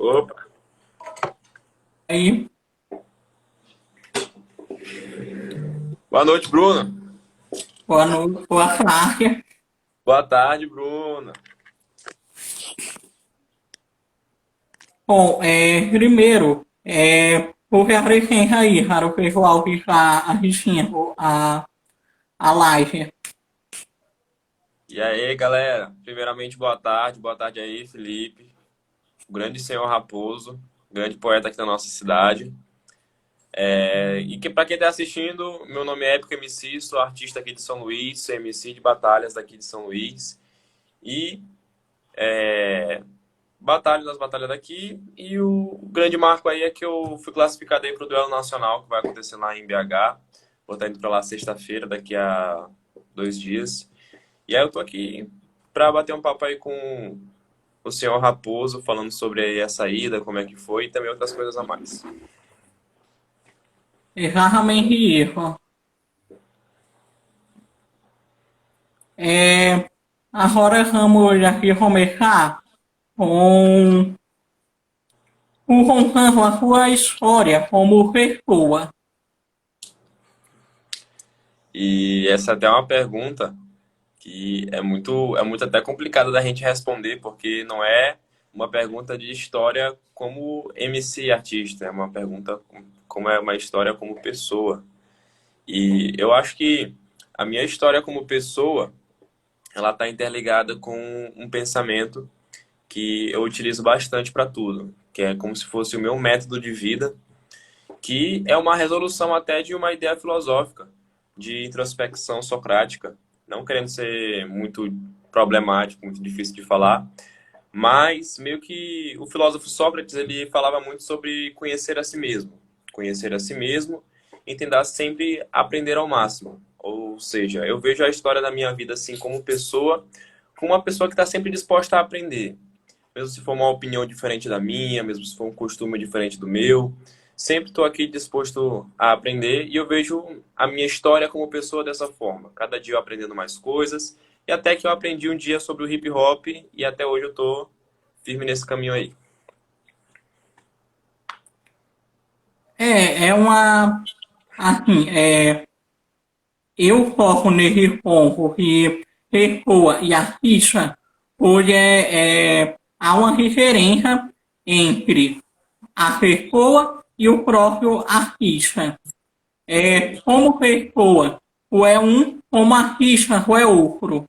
Opa, Aí, boa noite, Bruna. boa noite, boa tarde. Boa tarde, Bruna. Bom, primeiro, vou ver a presença aí para o pessoal que está assistindo a live. E aí, galera? Primeiramente, boa tarde. Boa tarde aí, Felipe. O grande senhor Raposo, grande poeta aqui da nossa cidade. E que para quem está assistindo, meu nome é Épico MC, sou artista aqui de São Luís, sou MC de batalhas daqui de São Luís. E batalho nas batalhas daqui. E o grande marco aí é que eu fui classificado aí para o duelo nacional que vai acontecer lá em BH. Vou estar indo para lá sexta-feira, daqui a 2 dias. E aí eu tô aqui para bater um papo aí com o senhor Raposo, falando sobre aí a saída, como é que foi e também outras coisas a mais. Exatamente isso. É, agora vamos aqui começar com contando a sua história como pessoa. E essa até é uma pergunta que é muito até complicada da gente responder, porque não é uma pergunta de história como MC artista, é uma pergunta como é uma história como pessoa. E eu acho que a minha história como pessoa, ela está interligada com um pensamento que eu utilizo bastante para tudo, que é como se fosse o meu método de vida, que é uma resolução até de uma ideia filosófica de introspecção socrática, não querendo ser muito problemático, muito difícil de falar, mas meio que o filósofo Sócrates ele falava muito sobre conhecer a si mesmo e tentar sempre aprender ao máximo. Ou seja, eu vejo a história da minha vida assim como pessoa, como uma pessoa que está sempre disposta a aprender, mesmo se for uma opinião diferente da minha, mesmo se for um costume diferente do meu. Sempre estou aqui disposto a aprender e eu vejo a minha história como pessoa dessa forma. Cada dia eu aprendendo mais coisas e até que eu aprendi um dia sobre o hip hop e até hoje eu tô firme nesse caminho aí. É uma, assim, eu foco nesse ponto que pessoa e artista, hoje há uma diferença entre a pessoa e o próprio artista. Como pessoa, ou é um, como artista, ou é outro.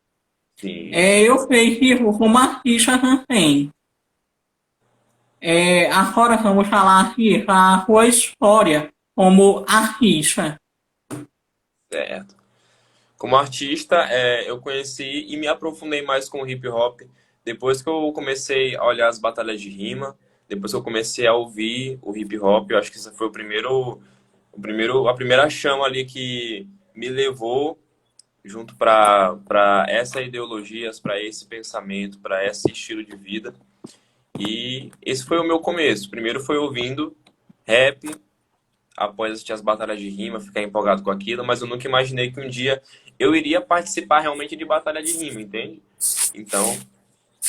Sim, Eu sei que como artista também. Agora vamos falar aqui a sua história como artista. certo. Como artista, eu conheci e me aprofundei mais com o hip hop depois que eu comecei a olhar as batalhas de rima, depois que eu comecei a ouvir o hip hop. Eu acho que esse foi a primeira chama ali que me levou junto para essa ideologia, para esse pensamento, para esse estilo de vida. E esse foi o meu começo. Primeiro foi ouvindo rap, após assistir as batalhas de rima, ficar empolgado com aquilo, mas eu nunca imaginei que um dia eu iria participar realmente de batalha de rima, entende? Então,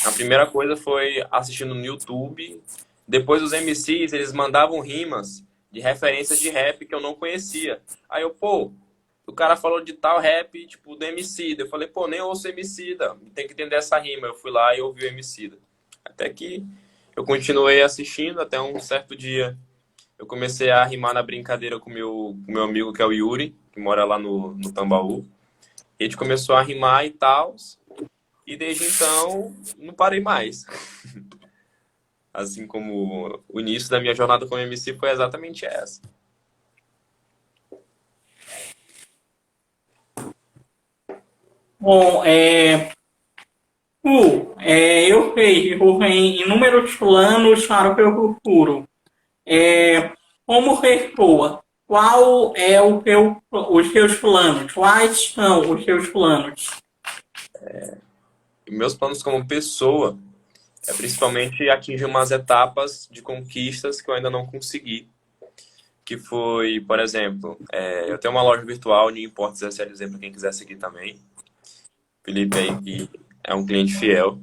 a primeira coisa foi assistindo no YouTube. Depois os MCs, eles mandavam rimas de referências de rap que eu não conhecia. Aí eu, pô, o cara falou de tal rap, tipo, do Emicida. Eu falei, pô, nem ouço Emicida, tem que entender essa rima. Eu fui lá e ouvi o Emicida. Até que eu continuei assistindo até um certo dia. Eu comecei a rimar na brincadeira com meu amigo, que é o Yuri, que mora lá no Tambaú. E a gente começou a rimar e tal. E desde então, não parei mais. Assim como o início da minha jornada como MC foi exatamente essa. Bom, eu sei que você tem inúmeros planos para o seu futuro. Como pessoa, qual é os seus planos? Quais são os seus planos? E meus planos como pessoa é principalmente atingir umas etapas de conquistas que eu ainda não consegui. Que foi, por exemplo, eu tenho uma loja virtual, New Imports SLZ, para quem quiser seguir também. Felipe aí, que é um cliente fiel.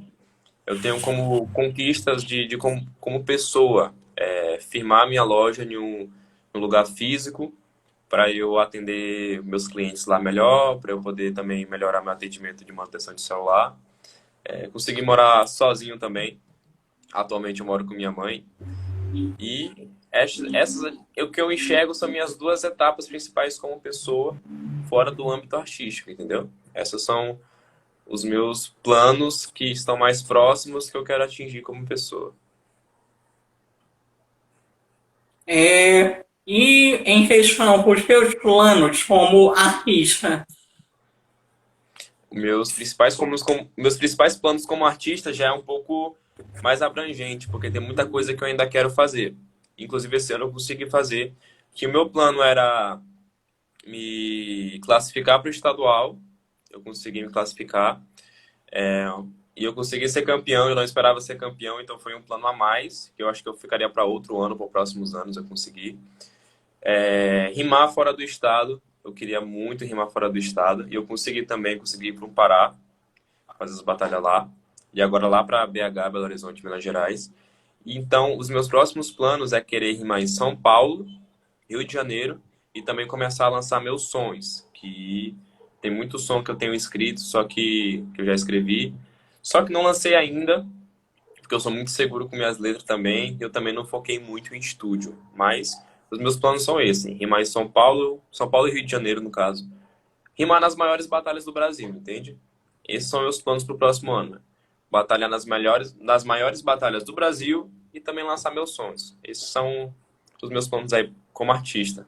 eu tenho como conquistas de como pessoa, firmar minha loja em um lugar físico para eu atender meus clientes lá melhor, para eu poder também melhorar meu atendimento de manutenção de celular. Consegui morar sozinho também. Atualmente eu moro com minha mãe. E o que eu enxergo são minhas duas etapas principais como pessoa fora do âmbito artístico, entendeu? Essas são os meus planos que estão mais próximos que eu quero atingir como pessoa. E em questão dos seus planos como artista, Meus principais planos como artista já é um pouco mais abrangente, porque tem muita coisa que eu ainda quero fazer. Inclusive esse ano eu consegui fazer, que o meu plano era me classificar para o estadual, eu consegui me classificar, e eu consegui ser campeão, eu não esperava ser campeão, então foi um plano a mais, que eu acho que eu ficaria para outro ano, para os próximos anos eu consegui. Rimar fora do estado, eu queria muito rimar fora do estado, e eu consegui também, consegui ir para o Pará, fazer as batalhas lá, e agora lá para BH, Belo Horizonte, Minas Gerais. E então, os meus próximos planos é querer rimar em São Paulo, Rio de Janeiro, e também começar a lançar meus sons, que tem muito som que eu tenho escrito, só que eu já escrevi, só que não lancei ainda, porque eu sou muito seguro com minhas letras também, e eu também não foquei muito em estúdio, mas os meus planos são esses, rimar em São Paulo e Rio de Janeiro, no caso. Rimar nas maiores batalhas do Brasil, entende? Esses são meus planos para o próximo ano, né? Batalhar nas maiores batalhas do Brasil e também lançar meus sons. Esses são os meus planos aí como artista.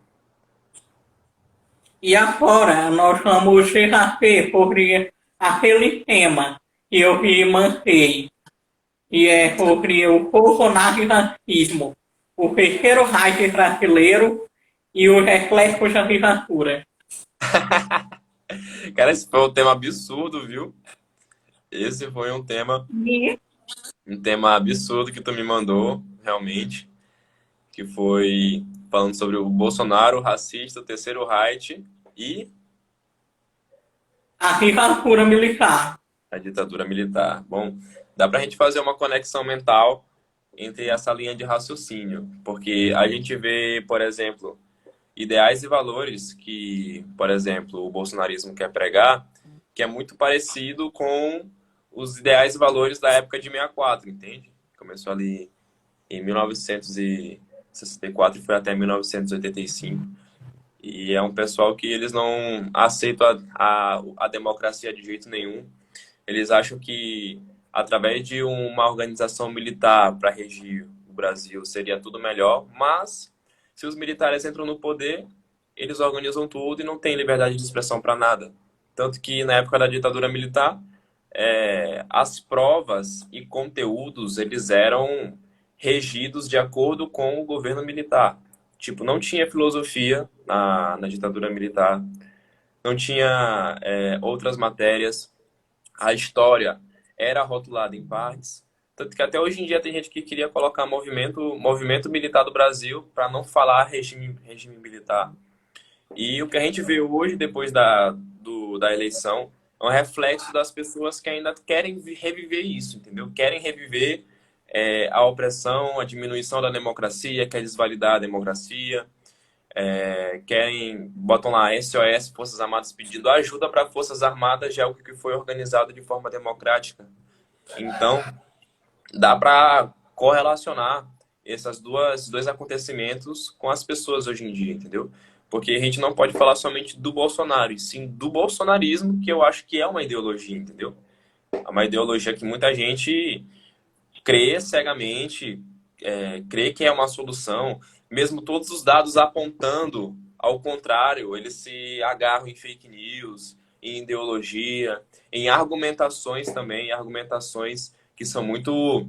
e agora nós vamos debater sobre aquele tema que eu me mantei, que é sobre o Bolsonaro e racismo, o terceiro Reich brasileiro e os reflexos da ditadura. Cara, esse foi um tema absurdo, viu? Esse foi E um tema absurdo que tu me mandou, realmente, que foi falando sobre o Bolsonaro, o racista, o terceiro Reich e a ditadura militar. a ditadura militar. Bom, dá pra gente fazer uma conexão mental entre essa linha de raciocínio, porque a gente vê, por exemplo, ideais e valores que, por exemplo, o bolsonarismo quer pregar, que é muito parecido com os ideais e valores da época de 64, entende? Começou ali em 1964 e foi até 1985. E é um pessoal que eles não aceitam a democracia de jeito nenhum. Eles acham que através de uma organização militar para regir o Brasil seria tudo melhor, mas se os militares entram no poder, eles organizam tudo e não tem liberdade de expressão para nada. Tanto que na época da ditadura militar, as provas e conteúdos eles eram regidos de acordo com o governo militar. Tipo, não tinha filosofia na ditadura militar, não tinha outras matérias, a história era rotulada em partes. Tanto que até hoje em dia tem gente que queria colocar movimento militar do Brasil para não falar regime militar. E o que a gente vê hoje, depois da eleição, é um reflexo das pessoas que ainda querem reviver isso, entendeu? Querem reviver a opressão, a diminuição da democracia, quer desvalidar a democracia, botam lá SOS, Forças Armadas pedindo ajuda para Forças Armadas de algo que foi organizado de forma democrática. Então, dá para correlacionar esses dois acontecimentos com as pessoas hoje em dia, entendeu? Porque a gente não pode falar somente do Bolsonaro, e sim do bolsonarismo, que eu acho que é uma ideologia, entendeu? É uma ideologia que muita gente crê cegamente, crê que é uma solução, mesmo todos os dados apontando ao contrário, eles se agarram em fake news, em ideologia, em argumentações também, argumentações que são muito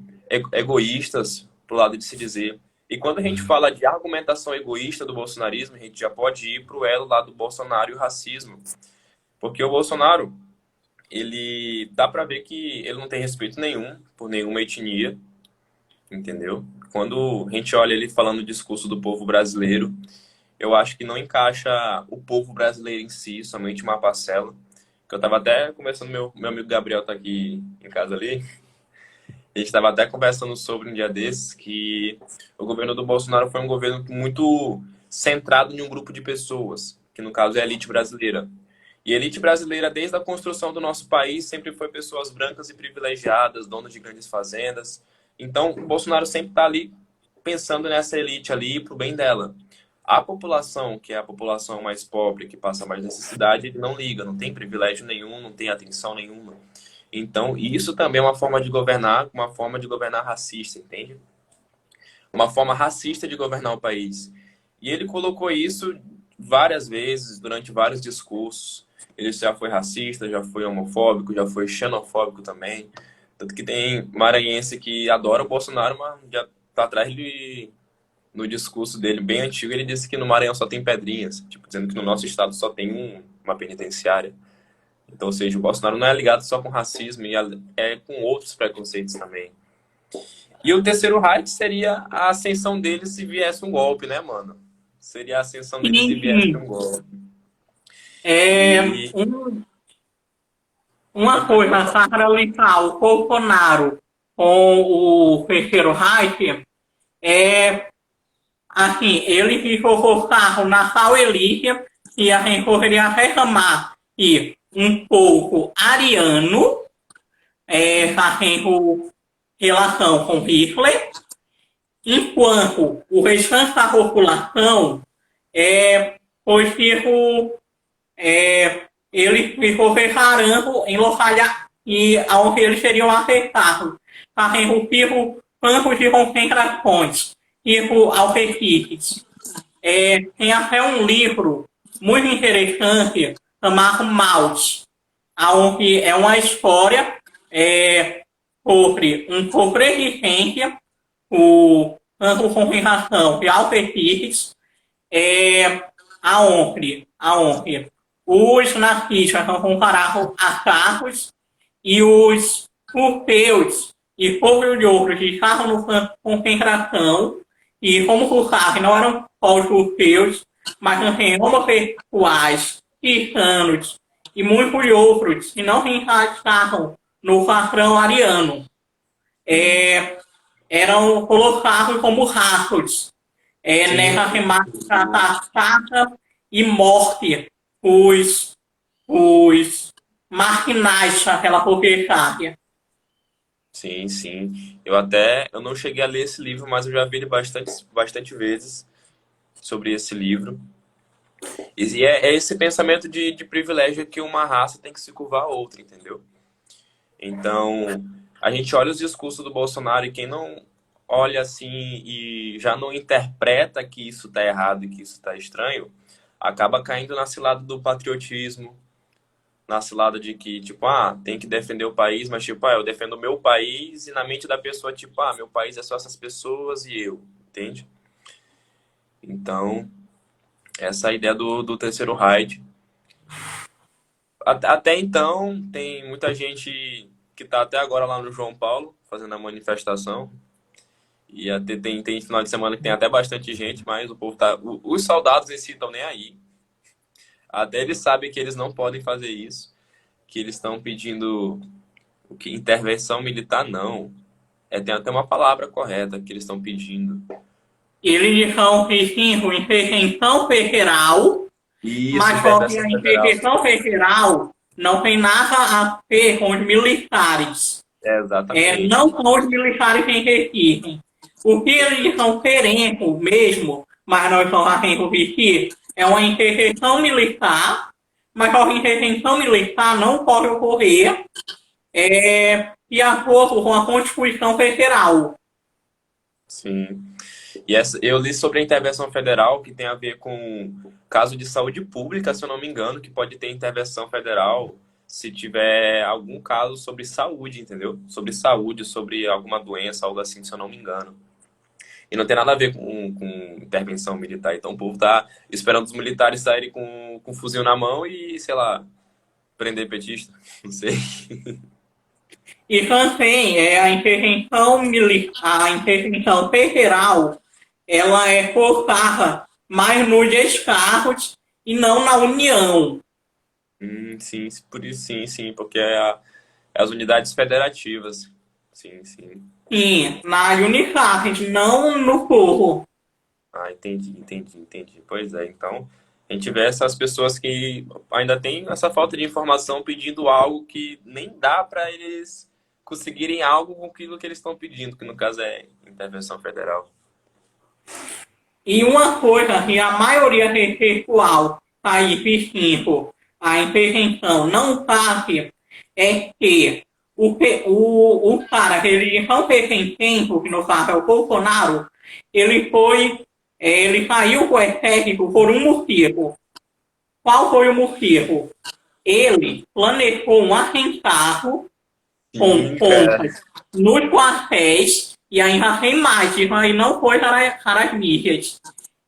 egoístas, pro lado de se dizer. E quando a gente fala de argumentação egoísta do bolsonarismo, a gente já pode ir para o elo lá do Bolsonaro e o racismo. Porque o Bolsonaro, ele dá para ver que ele não tem respeito nenhum por nenhuma etnia, entendeu? Quando a gente olha ele falando o discurso do povo brasileiro, eu acho que não encaixa o povo brasileiro em si, somente uma parcela. Que eu estava até conversando, meu amigo Gabriel tá aqui em casa ali, A gente estava até conversando sobre um dia desses que o governo do Bolsonaro foi um governo muito centrado em um grupo de pessoas, que no caso é a elite brasileira. E a elite brasileira, desde a construção do nosso país, sempre foi pessoas brancas e privilegiadas, donos de grandes fazendas. Então, o Bolsonaro sempre está ali pensando nessa elite ali para o bem dela. A população, que é a população mais pobre, que passa mais necessidade, ele não liga, não tem privilégio nenhum, não tem atenção nenhuma. Então, isso também é uma forma de governar racista, entende? Uma forma racista de governar o país. E ele colocou isso várias vezes, durante vários discursos. Ele já foi racista, já foi homofóbico, já foi xenofóbico também. Tanto que tem maranhense que adora o Bolsonaro, mas já tá atrás ele, no discurso dele bem antigo, ele disse que no Maranhão só tem pedrinhas, tipo, dizendo que no nosso estado só tem uma penitenciária. Então, ou seja, o Bolsonaro não é ligado só com racismo, é com outros preconceitos também. E o terceiro Reich seria a ascensão dele se viesse um golpe, né, mano? Seria a ascensão dele se Sim, viesse sim. um golpe. É, E uma pode continuar. coisa para linkar o Bolsonaro com o terceiro Reich é, assim, ele ficou o carro na tal elite e a gente poderia reclamar que um pouco ariano, fazendo relação com Hitler, enquanto o restante da população foi tipo, ele ficou preparando em locais e onde eles seriam afetados, fazendo tipo campos de concentrações, tipo Auschwitz. Tem até um livro muito interessante chamado Maus, onde é uma história sobre um sobrevivente, o campo de concentração de Auschwitz, aonde os nazistas são comparados a carros e os europeus e todos os outros que estavam no campo de concentração, e como tu sabe, não eram só os europeus, mas também homossexuais, cristãos e muitos outros que não se encaixavam no padrão ariano, é, eram colocados como ratos nessa Sim, temática da caça e morte, os marginais daquela propriedade. sim, sim. Eu não cheguei a ler esse livro, mas eu já vi ele bastante vezes sobre esse livro. E é esse pensamento de privilégio que uma raça tem que se curvar a outra, entendeu? Então, a gente olha os discursos do Bolsonaro e quem não olha assim e já não interpreta que isso está errado e que isso está estranho, acaba caindo na cilada do patriotismo, na cilada de que, tipo, tem que defender o país, mas, tipo, eu defendo o meu país e na mente da pessoa, tipo, meu país é só essas pessoas e eu, entende? Então, essa é a ideia do terceiro Reich. Até então, tem muita gente que tá até agora lá no João Paulo, fazendo a manifestação. E até tem final de semana que tem até bastante gente, mas o povo tá. Os soldados em si estão nem aí. Até eles sabem que eles não podem fazer isso, que eles estão pedindo o que intervenção militar não. Tem até uma palavra correta que eles estão pedindo. Eles são pedindo intervenção federal, E isso, mas só que intervenção a federal. intervenção federal não tem nada a ver com os militares. Exatamente. Não são os militares em Recife. O que eles estão querendo mesmo, mas nós só fazendo vestir, é uma intervenção militar, mas a intervenção militar não pode ocorrer de acordo com a Constituição Federal. Sim. E eu li sobre a intervenção federal, que tem a ver com caso de saúde pública, se eu não me engano, que pode ter intervenção federal se tiver algum caso sobre saúde, entendeu? Sobre saúde, sobre alguma doença, algo assim, se eu não me engano. E não tem nada a ver com intervenção militar. Então o povo tá esperando os militares saírem com fuzil na mão e, sei lá, prender petista. Não sei. E também a intervenção militar, a intervenção federal, ela é focada mais nos estados e não na União. Sim, por isso sim, sim, porque é as unidades federativas. Sim, sim. Sim, na Unicard, não no Corro. Ah, entendi, entendi, entendi. Pois é, então a gente vê essas pessoas que ainda têm essa falta de informação pedindo algo que nem dá para eles conseguirem algo com aquilo que eles estão pedindo, que no caso é intervenção federal. E uma coisa que a maioria do pessoal está aí pedindo a intervenção não faz é que o cara que ele não tem tempo, que no caso é o Bolsonaro, ele foi, ele saiu com o exército por um motivo. Qual foi o motivo? Ele planejou um atentado com Sim, cara. pontos nos quartéis e ainda tem mais, isso aí não foi para as mídias.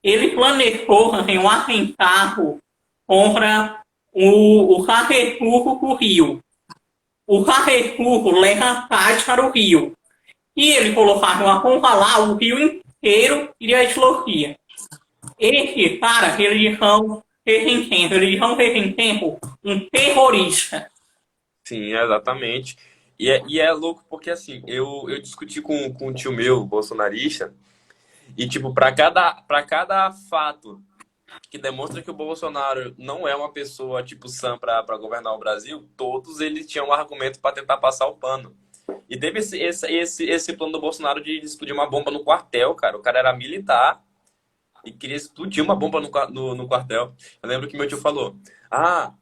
Ele planejou fazer um atentado contra o Carrefour do Rio. O Carrefour leva paz para o Rio. E ele colocava uma bomba lá, o Rio inteiro iria explodir. Esse cara, eles não tempo um terrorista. Sim, exatamente. E é louco porque assim, eu discuti com um tio meu, bolsonarista, e tipo, para cada fato que demonstra que o Bolsonaro não é uma pessoa tipo sã para governar o Brasil, todos eles tinham um argumento para tentar passar o pano. E teve esse plano do Bolsonaro de explodir uma bomba no quartel, cara. O cara era militar e queria explodir uma bomba no quartel. Eu lembro que meu tio falou: Ah,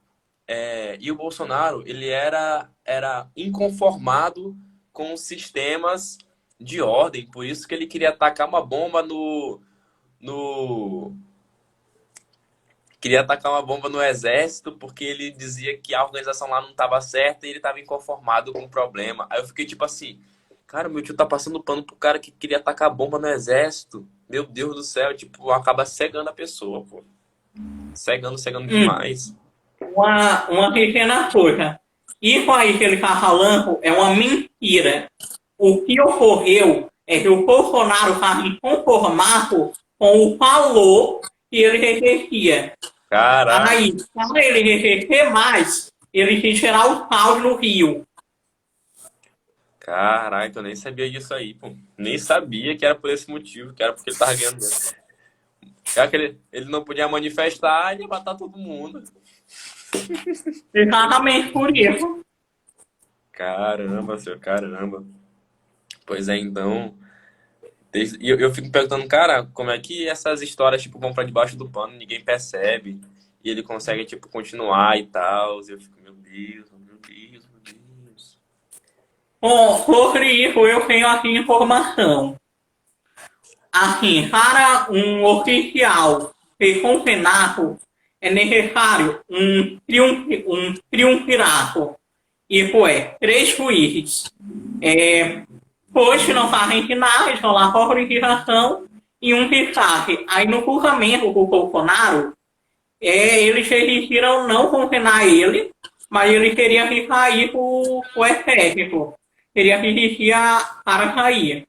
e o Bolsonaro, ele era inconformado com os sistemas de ordem, por isso que ele queria atacar uma bomba no queria atacar uma bomba no exército porque ele dizia que a organização lá não estava certa e ele estava inconformado com o problema. Aí eu fiquei tipo assim, cara, meu tio tá passando pano pro cara que queria atacar bomba no exército. Meu Deus do céu, tipo, acaba cegando a pessoa, pô. Cegando, cegando Hum, demais. uma pequena coisa. Isso aí que ele está falando é uma mentira. O que ocorreu é que o Bolsonaro estava inconformado com o valor que ele repetia. Caraca, Aí, para ele repetir mais, ele quis tirar o saldo no Rio. caraca, eu nem sabia disso aí, pô. Nem sabia que era por esse motivo, que era porque ele tava ganhando. Já que ele não podia manifestar, ele ia matar todo mundo. Exatamente por isso. Caramba, seu caramba. Pois é, então. E eu fico perguntando, cara, como é que essas histórias, tipo, vão pra debaixo do pano, ninguém percebe, e ele consegue, tipo, continuar e tal. E eu fico, meu Deus, meu Deus, meu Deus. Bom, sobre isso eu tenho aqui informação. Assim, para um oficial ser condenado é necessário um triunvirato. Isso é, três juízes. Hoje não fazem nada, eles vão lá com a autorização e um destaque. Aí no julgamento do Bolsonaro, eles decidiram não condenar ele, mas ele teria que sair o exército. Teria que existir para sair.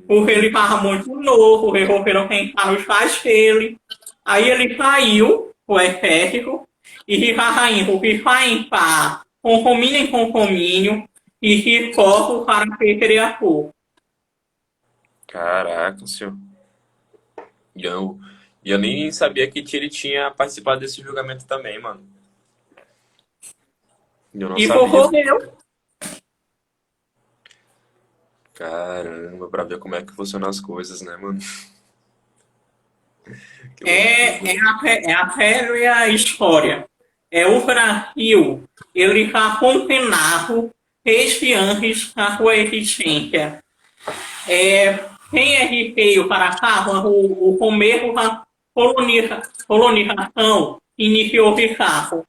Porque ele estava muito novo, resolveram pensar nos pais dele. Aí ele saiu, o exército, e ficava indo de para condomínio em condomínio, e se foco para ser criador. Caraca, senhor. E eu nem sabia que ele tinha participado desse julgamento também, mano. Eu não E sabia. concorreu. Caramba, pra ver como é que funcionam as coisas, né, mano? Que É, loucura. é, a, é a velha história. O Brasil, ele está condenado desde antes da sua existência. Quem é que veio para cá, o começo da colonização iniciou de carro,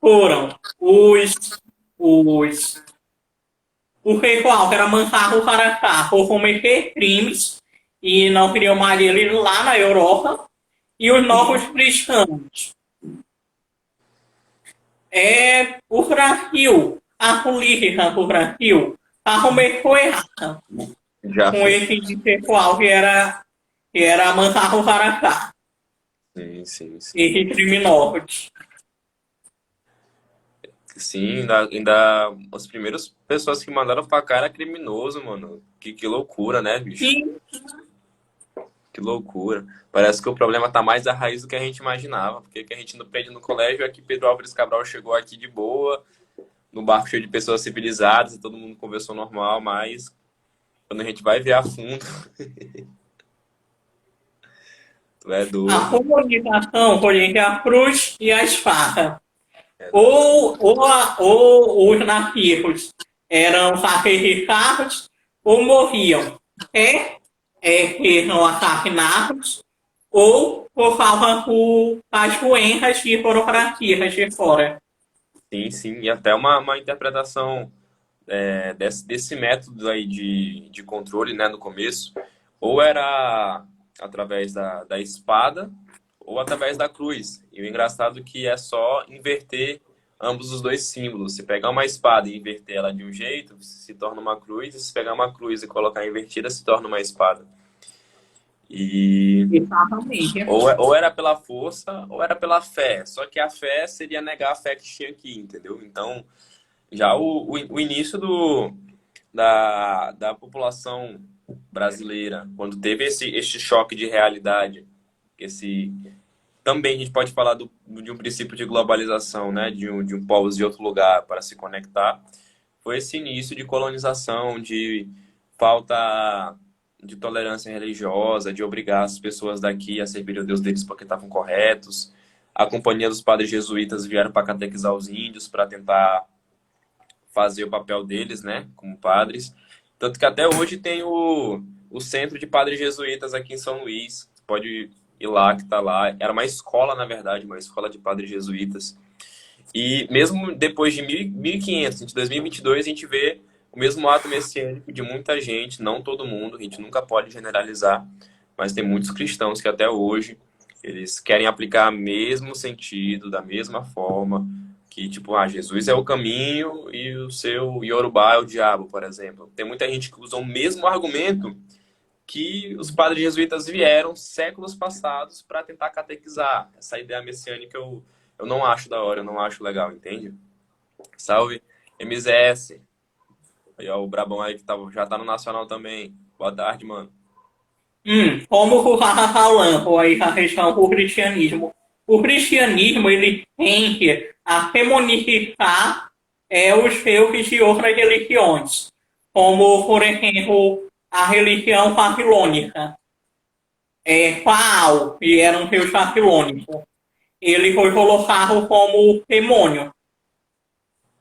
foram os, o pessoal que era mandado para cá por cometer crimes e não queriam mais ele lá na Europa, e os novos Sim. cristãos. O Brasil, a política do Brasil, a começou errada Já com foi. esse pessoal que era mandado para cá. Sim, sim, sim. Esse criminosos. Sim, ainda as primeiras pessoas que mandaram pra cá era criminoso, mano. Que loucura, né, bicho? E Que loucura. Parece que o problema tá mais à raiz do que a gente imaginava. Porque que a gente não aprende no colégio é que Pedro Álvares Cabral chegou aqui de boa, no barco cheio de pessoas civilizadas, e todo mundo conversou normal, mas quando a gente vai ver a fundo, tu é a doido. comunicação por entre a cruz e a espada. Exatamente. Ou os nativos eram sacrificados ou morriam. Eram assassinados ou por causa das doenças e burocracias de fora. Sim, sim. E até uma interpretação desse método aí de controle, né, no começo, ou era através da espada ou através da cruz. E o engraçado é que é só inverter ambos os dois símbolos. Se pegar uma espada e inverter ela de um jeito, se torna uma cruz, e se pegar uma cruz e colocar invertida, se torna uma espada. E Exatamente. ou era pela força ou era pela fé. Só que a fé seria negar a fé que tinha aqui, entendeu? Então, já o início da população brasileira, quando teve esse choque de realidade, esse também a gente pode falar de um princípio de globalização, né? De um povos de outro lugar para se conectar, foi esse início de colonização, de falta de tolerância religiosa, de obrigar as pessoas daqui a servir o Deus deles porque estavam corretos. A companhia dos padres jesuítas vieram para catequizar os índios, para tentar fazer o papel deles, né, como padres. Tanto que até hoje tem o centro de padres jesuítas aqui em São Luís. Pode ir lá, que tá lá. Era uma escola, na verdade, uma escola de padres jesuítas. E mesmo depois de 1500, de 2022, a gente vê o mesmo ato messiânico de muita gente, não todo mundo, a gente nunca pode generalizar, mas tem muitos cristãos que até hoje eles querem aplicar o mesmo sentido, da mesma forma, que tipo, Jesus é o caminho e o seu Yorubá é o diabo, por exemplo. Tem muita gente que usa o mesmo argumento que os padres jesuítas vieram séculos passados para tentar catequizar. Essa ideia messiânica eu não acho da hora, eu não acho legal, entende? Salve, MZS. Aí, ó, o Brabão aí que já tá no Nacional também. Boa tarde, mano. Como tu estava falando aí a questão do cristianismo. O cristianismo, ele tende a demonificar os deuses de outras religiões, como, por exemplo, a religião babilônica. Baal, que era um deus babilônico, ele foi colocado como demônio.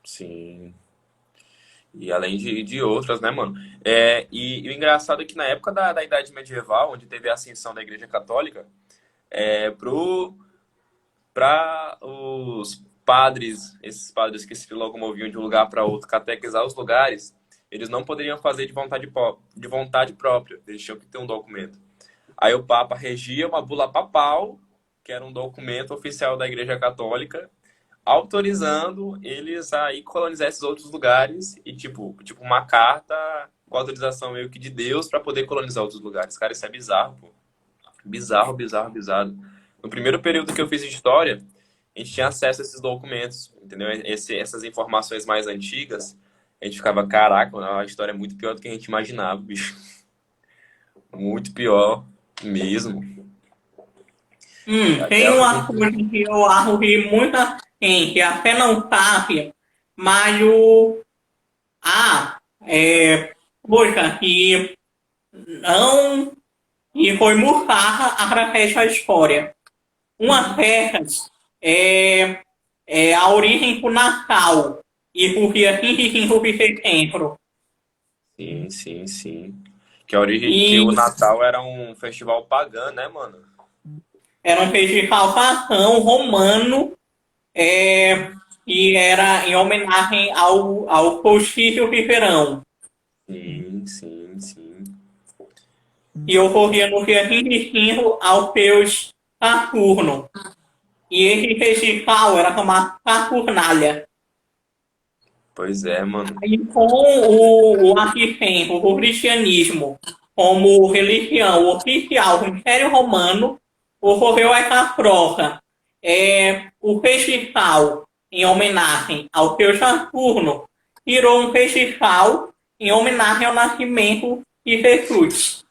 Sim. E além de outras, né, mano? E o engraçado é que na época da Idade Medieval, onde teve a ascensão da Igreja Católica, para os padres, esses padres que se locomoviam de um lugar para outro, catequizar os lugares, eles não poderiam fazer de vontade própria, eles tinham que ter um documento. Aí o Papa regia uma bula papal, que era um documento oficial da Igreja Católica, autorizando eles a ir colonizar esses outros lugares e tipo uma carta com autorização meio que de Deus para poder colonizar outros lugares. Cara, isso é bizarro, pô. Bizarro, bizarro, bizarro. No primeiro período que eu fiz história, a gente tinha acesso a esses documentos, entendeu? Essas informações mais antigas, a gente ficava, caraca, a história é muito pior do que a gente imaginava, bicho. Muito pior mesmo. Até Tem hoje a uma gente... coisa que eu acho que muita gente até não sabe, mas o. Ah, poxa, que não. E foi mudada através da história. Uma dessas a origem do Natal e do dia 25 de setembro. Sim, sim, sim. Que a origem, que o E Natal era um festival pagão, né, mano? era um festival pagão romano é, e era em homenagem ao solstício de verão. Sim, sim, sim. E ocorria no dia 25 ao Deus Saturno. E esse festival era chamado Saturnália. Pois é, mano. E com o assistente, o cristianismo, como religião oficial do Império Romano, ocorreu essa troca. O festival em homenagem ao seu Saturno, virou um festival em homenagem ao nascimento de Jesus.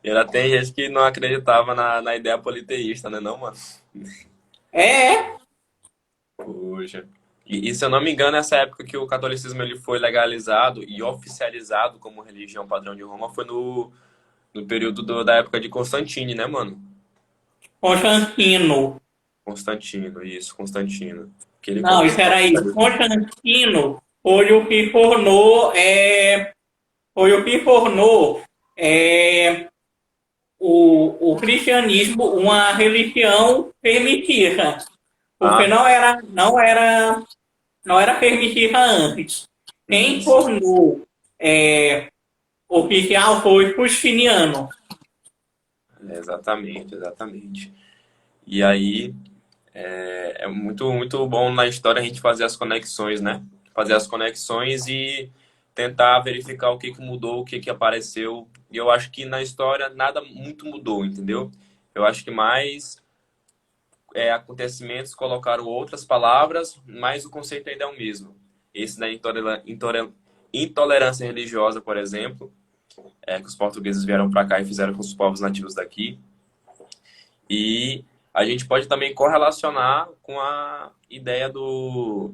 E ainda tem gente que não acreditava na ideia politeísta, né, não, mano? É, Poxa. E se eu não me engano, essa época que o catolicismo ele foi legalizado e oficializado como religião padrão de Roma foi no período da época de Constantine, né, mano? Constantino. Constantino, isso, Constantino. Que ele Não, espera aí. oficializou. Constantino foi o que tornou o cristianismo uma religião permitida, porque Ah, não era permitida antes. sim, Quem sim. tornou é, oficial foi Justiniano. Exatamente, exatamente. E aí é muito, muito bom na história a gente fazer as conexões, né? Fazer as conexões e tentar verificar o que que mudou, o que que apareceu. E eu acho que na história nada muito mudou, entendeu? Eu acho que mais acontecimentos colocaram outras palavras, mas o conceito ainda é o mesmo. Esse da intolerância religiosa, por exemplo, que os portugueses vieram para cá e fizeram com os povos nativos daqui. E a gente pode também correlacionar com a ideia do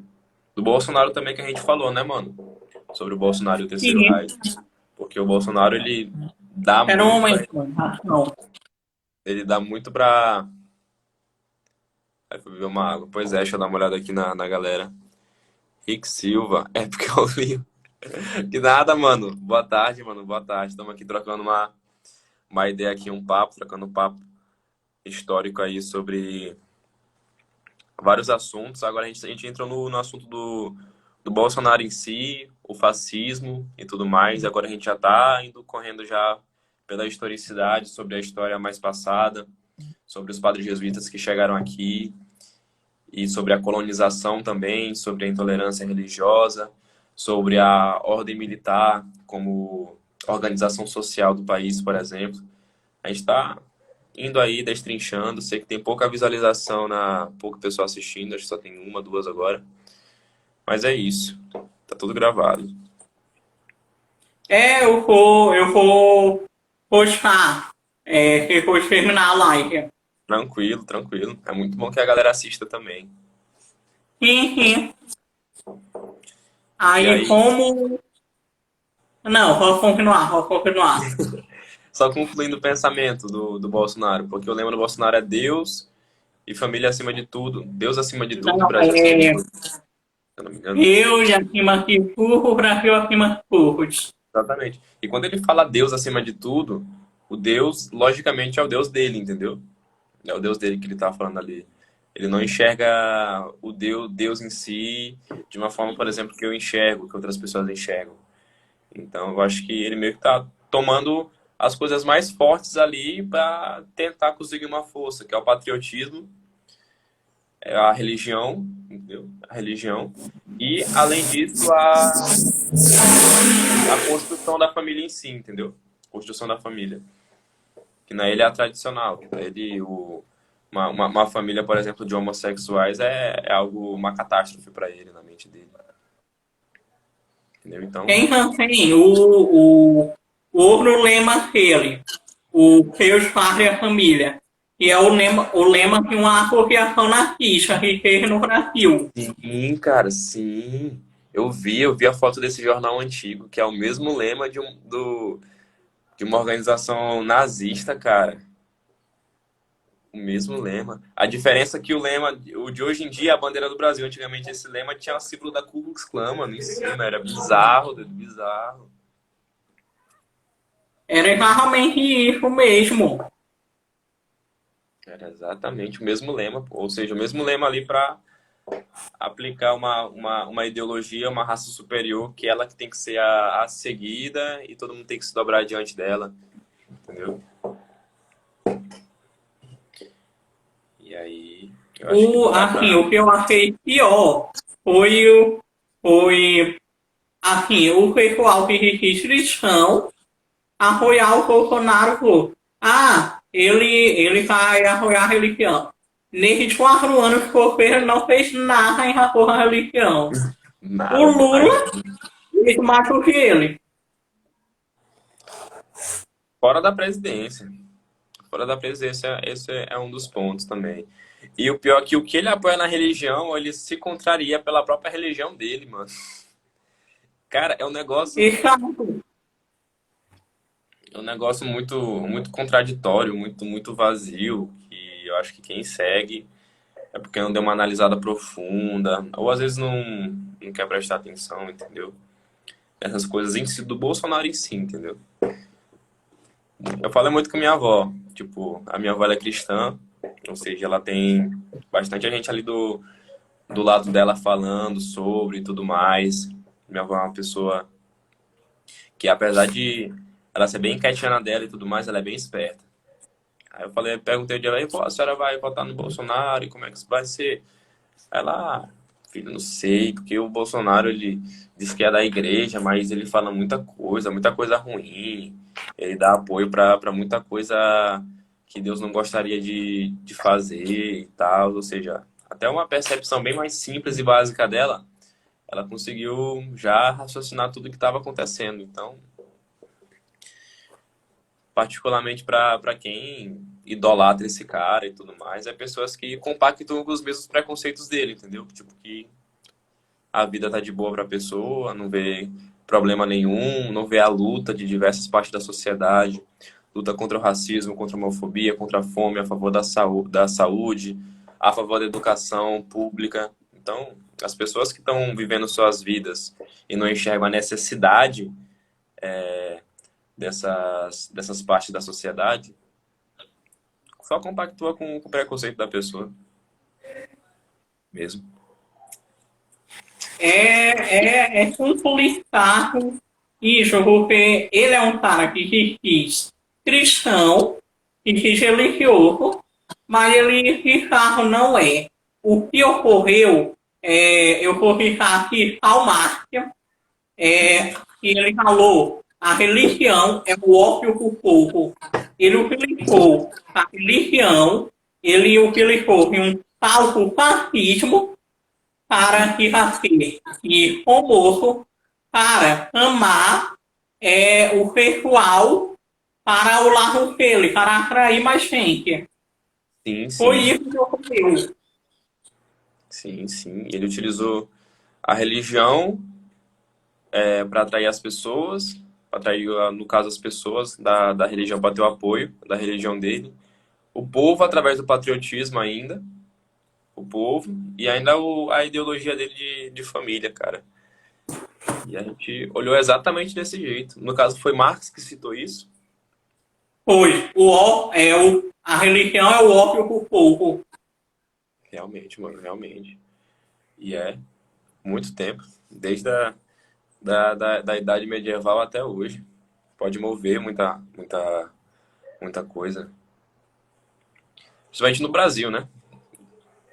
Bolsonaro também que a gente falou, né, mano? Sobre o Bolsonaro e o terceiro Sim, raio. Porque o Bolsonaro, dá era um muito pra, momento. Não. ele dá muito pra... Aí fui beber uma água. Pois é, deixa eu dar uma olhada aqui na galera. Rick Silva, é porque eu li. Que nada, mano. Boa tarde, mano. Boa tarde. Estamos aqui trocando uma ideia aqui, um papo, trocando um papo histórico aí sobre vários assuntos. Agora a gente entrou no assunto do Bolsonaro em si, o fascismo e tudo mais. Agora a gente já está indo correndo já pela historicidade, sobre a história mais passada, sobre os padres jesuítas que chegaram aqui e sobre a colonização também, sobre a intolerância religiosa, sobre a ordem militar como organização social do país, por exemplo. A gente está indo aí, destrinchando. Sei que tem pouca visualização, pouca pessoa assistindo, acho que só tem uma, duas agora. Mas é isso. Tá tudo gravado. Eu vou postar depois terminar a live. Tranquilo, tranquilo. É muito bom que a galera assista também. Sim, sim. E Aí aí, como. Não, vou continuar. só concluindo o pensamento do Bolsonaro, porque o lema do Bolsonaro é Deus e família acima de tudo. Deus acima de tudo e Não, Brasil acima de tudo, se eu não me engano. eu e acima de burro, Brasil acima de burros. Exatamente. E quando ele fala Deus acima de tudo, o Deus, logicamente, é o Deus dele, entendeu? É o Deus dele que ele tá falando ali. Ele não enxerga o Deus em si de uma forma, por exemplo, que eu enxergo, que outras pessoas enxergam. Então, eu acho que ele meio que tá tomando as coisas mais fortes ali para tentar conseguir uma força, que é o patriotismo, é a religião, entendeu? A religião. E, além disso, a construção da família em si, entendeu? Construção da família. Que na ele é a tradicional. Ele, uma família, por exemplo, de homossexuais é algo, uma catástrofe para ele, na mente dele. Entendeu? Então, Então tem o outro lema dele, o Seus Pais e a Família, que é o lema de uma associação nazista que fez no Brasil. sim, cara, sim. Eu vi a foto desse jornal antigo, que é o mesmo lema de uma organização nazista, cara. O mesmo lema. A diferença é que o lema, o de hoje em dia, é a bandeira do Brasil. Antigamente esse lema tinha o símbolo da Ku Klux Klan, mano, em cima. Era bizarro, doido, bizarro. Era exatamente isso mesmo. Era exatamente o mesmo lema, pô. Ou seja, o mesmo lema ali para aplicar uma ideologia, uma raça superior, que ela que tem que ser a seguida e todo mundo tem que se dobrar diante dela, entendeu? E aí, eu acho que não dá Assim, pra. o que eu achei pior foi, foi assim, o pessoal que diz cristão apoiar o Bolsonaro. Ele vai apoiar a religião. nesses 4 anos que foi feito, ele não fez nada em relação à religião. O Nada, Lula mas fez mais do que ele. fora da presidência. Fora da presidência, esse é um dos pontos também. E o pior é que o que ele apoia na religião, ele se contraria pela própria religião dele, mano. Cara, Exato. é um negócio muito contraditório, muito vazio, que eu acho que quem segue é porque não deu uma analisada profunda, ou às vezes não quer prestar atenção, entendeu? Essas coisas em si, do Bolsonaro em si, entendeu? Eu falo muito com minha avó, tipo, a minha avó ela é cristã, ou seja, ela tem bastante gente ali do lado dela falando sobre e tudo mais. Minha avó é uma pessoa que, apesar de ela ser bem quietinha na dela e tudo mais, ela é bem esperta. Aí eu falei, perguntei um dia, aí, pô, a senhora vai votar no Bolsonaro e como é que isso vai ser? Ela, filho, não sei, porque o Bolsonaro, ele diz que é da igreja, mas ele fala muita coisa ruim. Ele dá apoio pra muita coisa que Deus não gostaria de fazer e tal. Ou seja, até uma percepção bem mais simples e básica dela, ela conseguiu já raciocinar tudo o que estava acontecendo. Então, particularmente para quem idolatra esse cara e tudo mais, é pessoas que compactam com os mesmos preconceitos dele, entendeu? Tipo, que a vida tá de boa pra pessoa, não vê problema nenhum, não vê a luta de diversas partes da sociedade, luta contra o racismo, contra a homofobia, contra a fome, a favor da saúde, a favor da educação pública. Então, as pessoas que estão vivendo suas vidas e não enxergam a necessidade dessas partes da sociedade, só compactua com o preconceito da pessoa mesmo. É complicado isso, porque ele é um cara que se diz cristão, que se diz religioso, mas ele de fato não é. O que ocorreu, eu vou ficar aqui ao máximo, que ele falou, a religião é o ópio do povo. Ele utilizou a religião, ele utilizou em um falso fascismo para que nascer e o moço para amar o pessoal para o lado dele, para atrair mais gente. Sim, Foi sim, isso que ocorreu. sim, sim. Ele utilizou a religião para atrair as pessoas, para atrair, no caso, as pessoas da religião para ter o apoio da religião dele. O povo, através do patriotismo ainda, o povo, e ainda a ideologia dele de família, cara. E a gente olhou exatamente desse jeito. No caso, foi Marx que citou isso. Pois a religião é o ópio do povo. Realmente, mano, realmente. E é muito tempo, desde da idade medieval até hoje. Pode mover muita coisa. Principalmente no Brasil, né?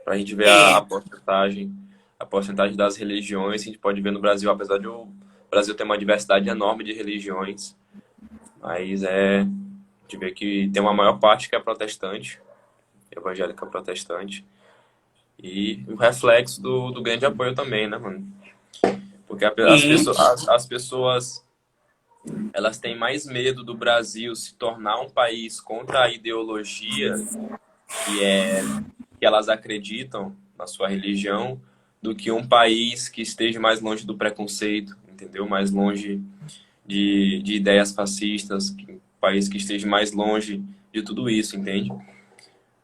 Pra gente ver É, a porcentagem das religiões, a gente pode ver no Brasil, apesar de o Brasil ter uma diversidade enorme de religiões, mas a gente vê que tem uma maior parte que é protestante, evangélica protestante, e o reflexo do grande apoio também, né, mano? Porque sim, as pessoas, elas têm mais medo do Brasil se tornar um país contra a ideologia que é que elas acreditam na sua religião do que um país que esteja mais longe do preconceito, entendeu? Mais longe de ideias fascistas, um país que esteja mais longe de tudo isso, entende?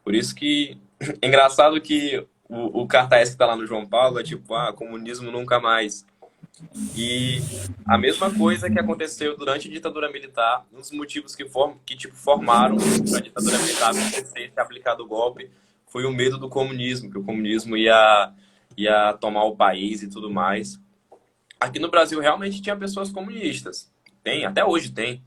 Por isso que é engraçado que o cartaz que está lá no João Paulo é tipo, comunismo nunca mais. E a mesma coisa que aconteceu durante a ditadura militar, um dos motivos que tipo, formaram para a ditadura militar acontecer, ter aplicado o golpe, foi o medo do comunismo, que o comunismo ia tomar o país e tudo mais. Aqui no Brasil realmente tinha pessoas comunistas, tem, até hoje tem,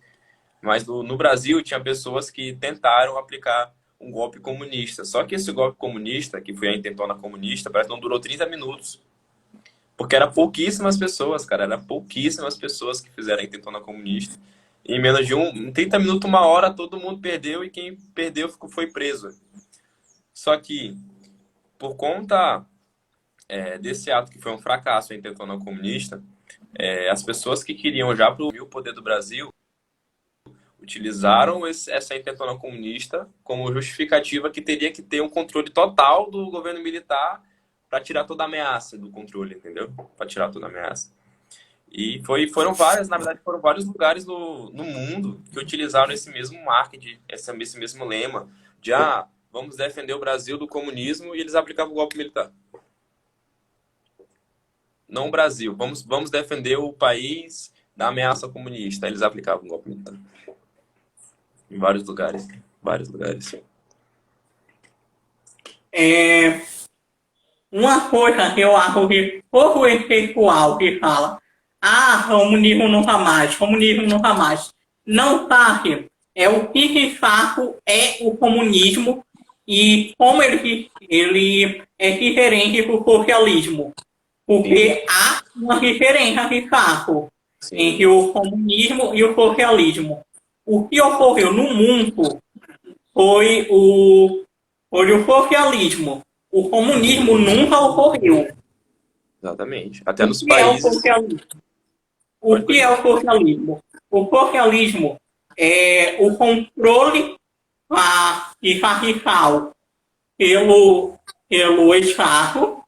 mas no Brasil tinha pessoas que tentaram aplicar um golpe comunista. Só que esse golpe comunista, que foi a intentona comunista, parece que não durou 30 minutos. Porque era pouquíssimas pessoas, cara. Era pouquíssimas pessoas que fizeram a intentona comunista. Em menos de 30 minutos, uma hora, todo mundo perdeu e quem perdeu foi preso. Só que por conta desse ato que foi um fracasso, a intentona comunista, as pessoas que queriam já pro o poder do Brasil utilizaram essa intentona comunista como justificativa que teria que ter um controle total do governo militar para tirar toda a ameaça do controle, entendeu? Para tirar toda a ameaça. E foram várias, na verdade, foram vários lugares no mundo que utilizaram esse mesmo marketing, esse mesmo lema de vamos defender o Brasil do comunismo e eles aplicavam o golpe militar. Não o Brasil, vamos defender o país da ameaça comunista. Eles aplicavam o golpe militar. Em vários lugares. Vários lugares. Uma coisa que eu acho que todo esse pessoal que fala, comunismo nunca mais, comunismo nunca mais, não sabe o que de fato é o comunismo e como ele é diferente do socialismo. Porque há uma diferença de fato entre o comunismo e o socialismo. O que ocorreu no mundo foi o socialismo. O comunismo nunca ocorreu. Exatamente. Até nos O que é o países. socialismo? O que é o socialismo? O socialismo é o controle radical pelo Estado,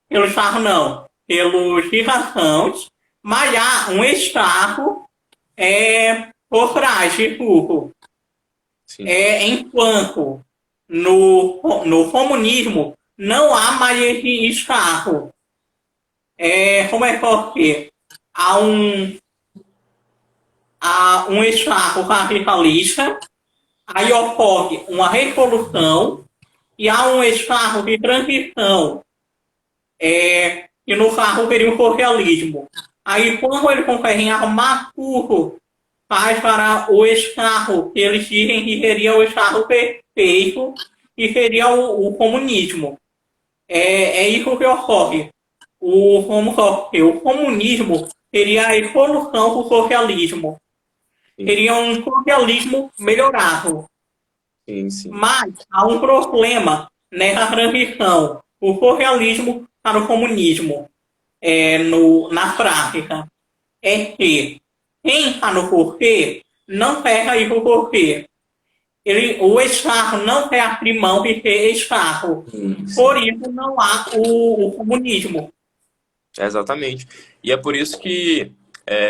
pelos cidadãos, mas há um Estado por trás de tudo. Enquanto no comunismo não há mais esse Estado. Como é que pode ser? Há um Estado capitalista, aí ocorre uma revolução e há um Estado de transição, que no caso seria o socialismo. Aí quando eles conseguem arrumar tudo, faz para o Estado, que eles dizem que seria o Estado perfeito, que seria o comunismo. É isso que ocorre. O comunismo seria a evolução do socialismo. Seria um socialismo melhorado. Sim. Mas há um problema nessa transição. O socialismo para o comunismo, na prática, é que quem está no poder não pega isso o poder. O Estado não quer abrir mão de ser Estado. Por isso não há o comunismo. Exatamente. E é por isso que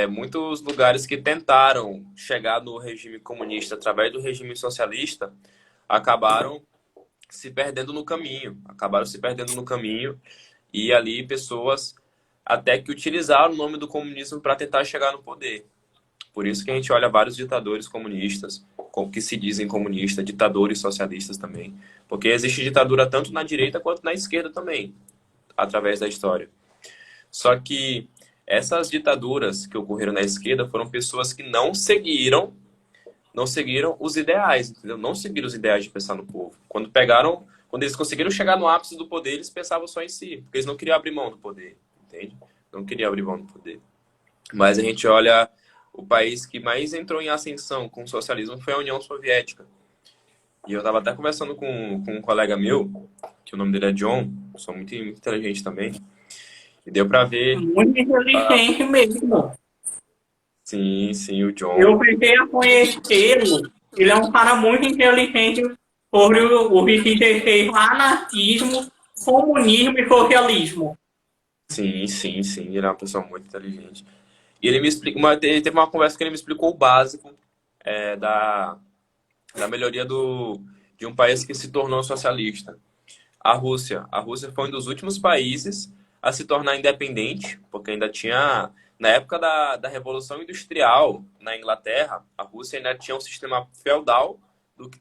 muitos lugares que tentaram chegar no regime comunista através do regime socialista acabaram se perdendo no caminho. E ali pessoas até que utilizaram o nome do comunismo para tentar chegar no poder. Por isso que a gente olha vários ditadores comunistas, que se dizem comunistas, ditadores socialistas também. Porque existe ditadura tanto na direita quanto na esquerda também, através da história. Só que essas ditaduras que ocorreram na esquerda foram pessoas que não seguiram os ideais, entendeu? Não seguiram os ideais de pensar no povo. Quando eles conseguiram chegar no ápice do poder, eles pensavam só em si, porque eles não queriam abrir mão do poder, entende? Não queriam abrir mão do poder. Mas a gente olha, o país que mais entrou em ascensão com o socialismo foi a União Soviética. E eu estava até conversando com um colega meu, que o nome dele é John, sou muito inteligente também, e deu para ver. Muito inteligente mesmo. Sim, o John. Eu fiquei a conhecê-lo. Ele é um cara muito inteligente sobre o que se refere a anarquismo, comunismo e socialismo. Sim, ele é uma pessoa muito inteligente. E ele me explica, teve uma conversa que ele me explicou o básico da melhoria de um país que se tornou socialista. A Rússia. A Rússia foi um dos últimos países a se tornar independente, porque ainda tinha, na época da Revolução Industrial na Inglaterra, a Rússia ainda tinha um sistema feudal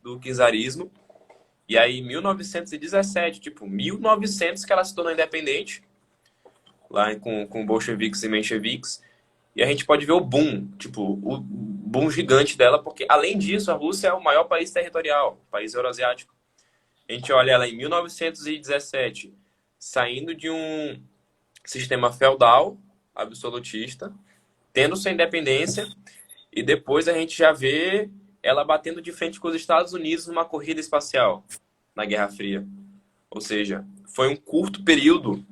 do czarismo. E aí, em 1917, 1900 que ela se tornou independente, lá com bolcheviques e mencheviques. E a gente pode ver o boom gigante dela, porque, além disso, a Rússia é o maior país territorial, país euroasiático. A gente olha ela em 1917, saindo de um sistema feudal, absolutista, tendo sua independência, e depois a gente já vê ela batendo de frente com os Estados Unidos numa corrida espacial, na Guerra Fria. Ou seja, foi um curto período,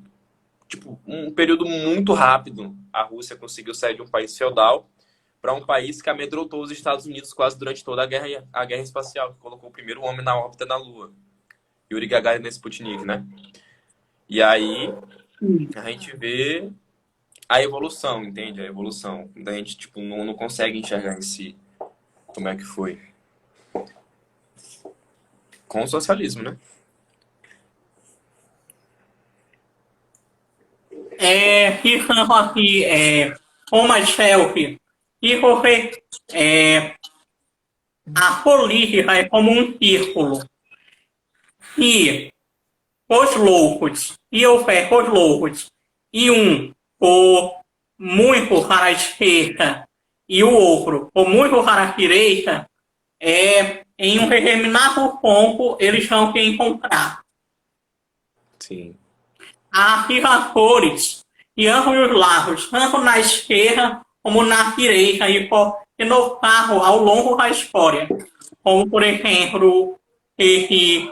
tipo, um período muito rápido. A Rússia conseguiu sair de um país feudal para um país que amedrontou os Estados Unidos quase durante toda a guerra espacial, que colocou o primeiro homem na órbita da Lua, Yuri Gagarin e Sputnik, né? E aí a gente vê a evolução, entende? A evolução. A gente tipo, não consegue enxergar em si como é que foi. Com o socialismo, né? Ficando aqui, uma selfie, e você, é, a política é como um círculo, e os loucos, e eu pego os loucos, e um for muito para a esquerda, e o outro for muito para a direita, em um determinado ponto eles vão se encontrar. Sim. Há cores e ambos os lados, tanto na esquerda como na direita, e no carro ao longo da história. Como, por exemplo, esse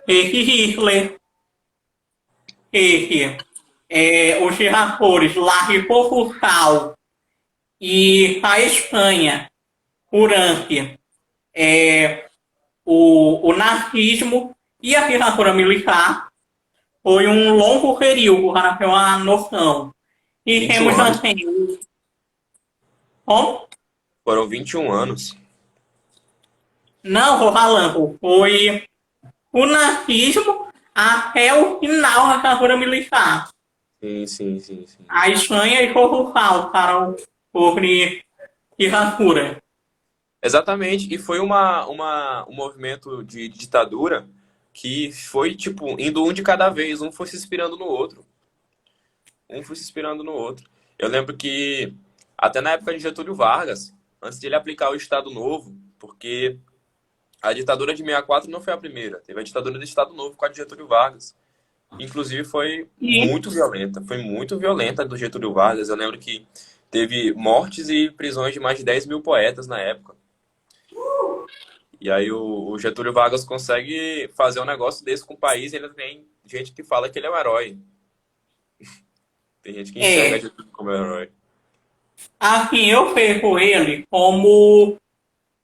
Hitler, os senadores lá de Portugal e a Espanha durante o nazismo e a ditadura militar foi um longo período para ter uma noção. E 21 temos anos. assim, como? Foram 21 anos. Não, vou falando, foi o nazismo até o final da ditadura militar. Sim, sim, sim, sim. A Espanha e Portugal para sobre ditadura. Exatamente. E foi um movimento de ditadura que foi, tipo, indo um de cada vez. Um foi se inspirando no outro. Um foi se inspirando no outro. Eu lembro que, até na época de Getúlio Vargas, antes de ele aplicar o Estado Novo, porque a ditadura de 64 não foi a primeira. Teve a ditadura do Estado Novo com a de Getúlio Vargas. Inclusive E, foi muito violenta a do Getúlio Vargas. Eu lembro que teve mortes e prisões de mais de 10 mil poetas na época. E aí o Getúlio Vargas consegue fazer um negócio desse com o país e ainda tem gente que fala que ele é um herói. Tem gente que enxerga é, Getúlio como herói. assim, eu vejo ele como,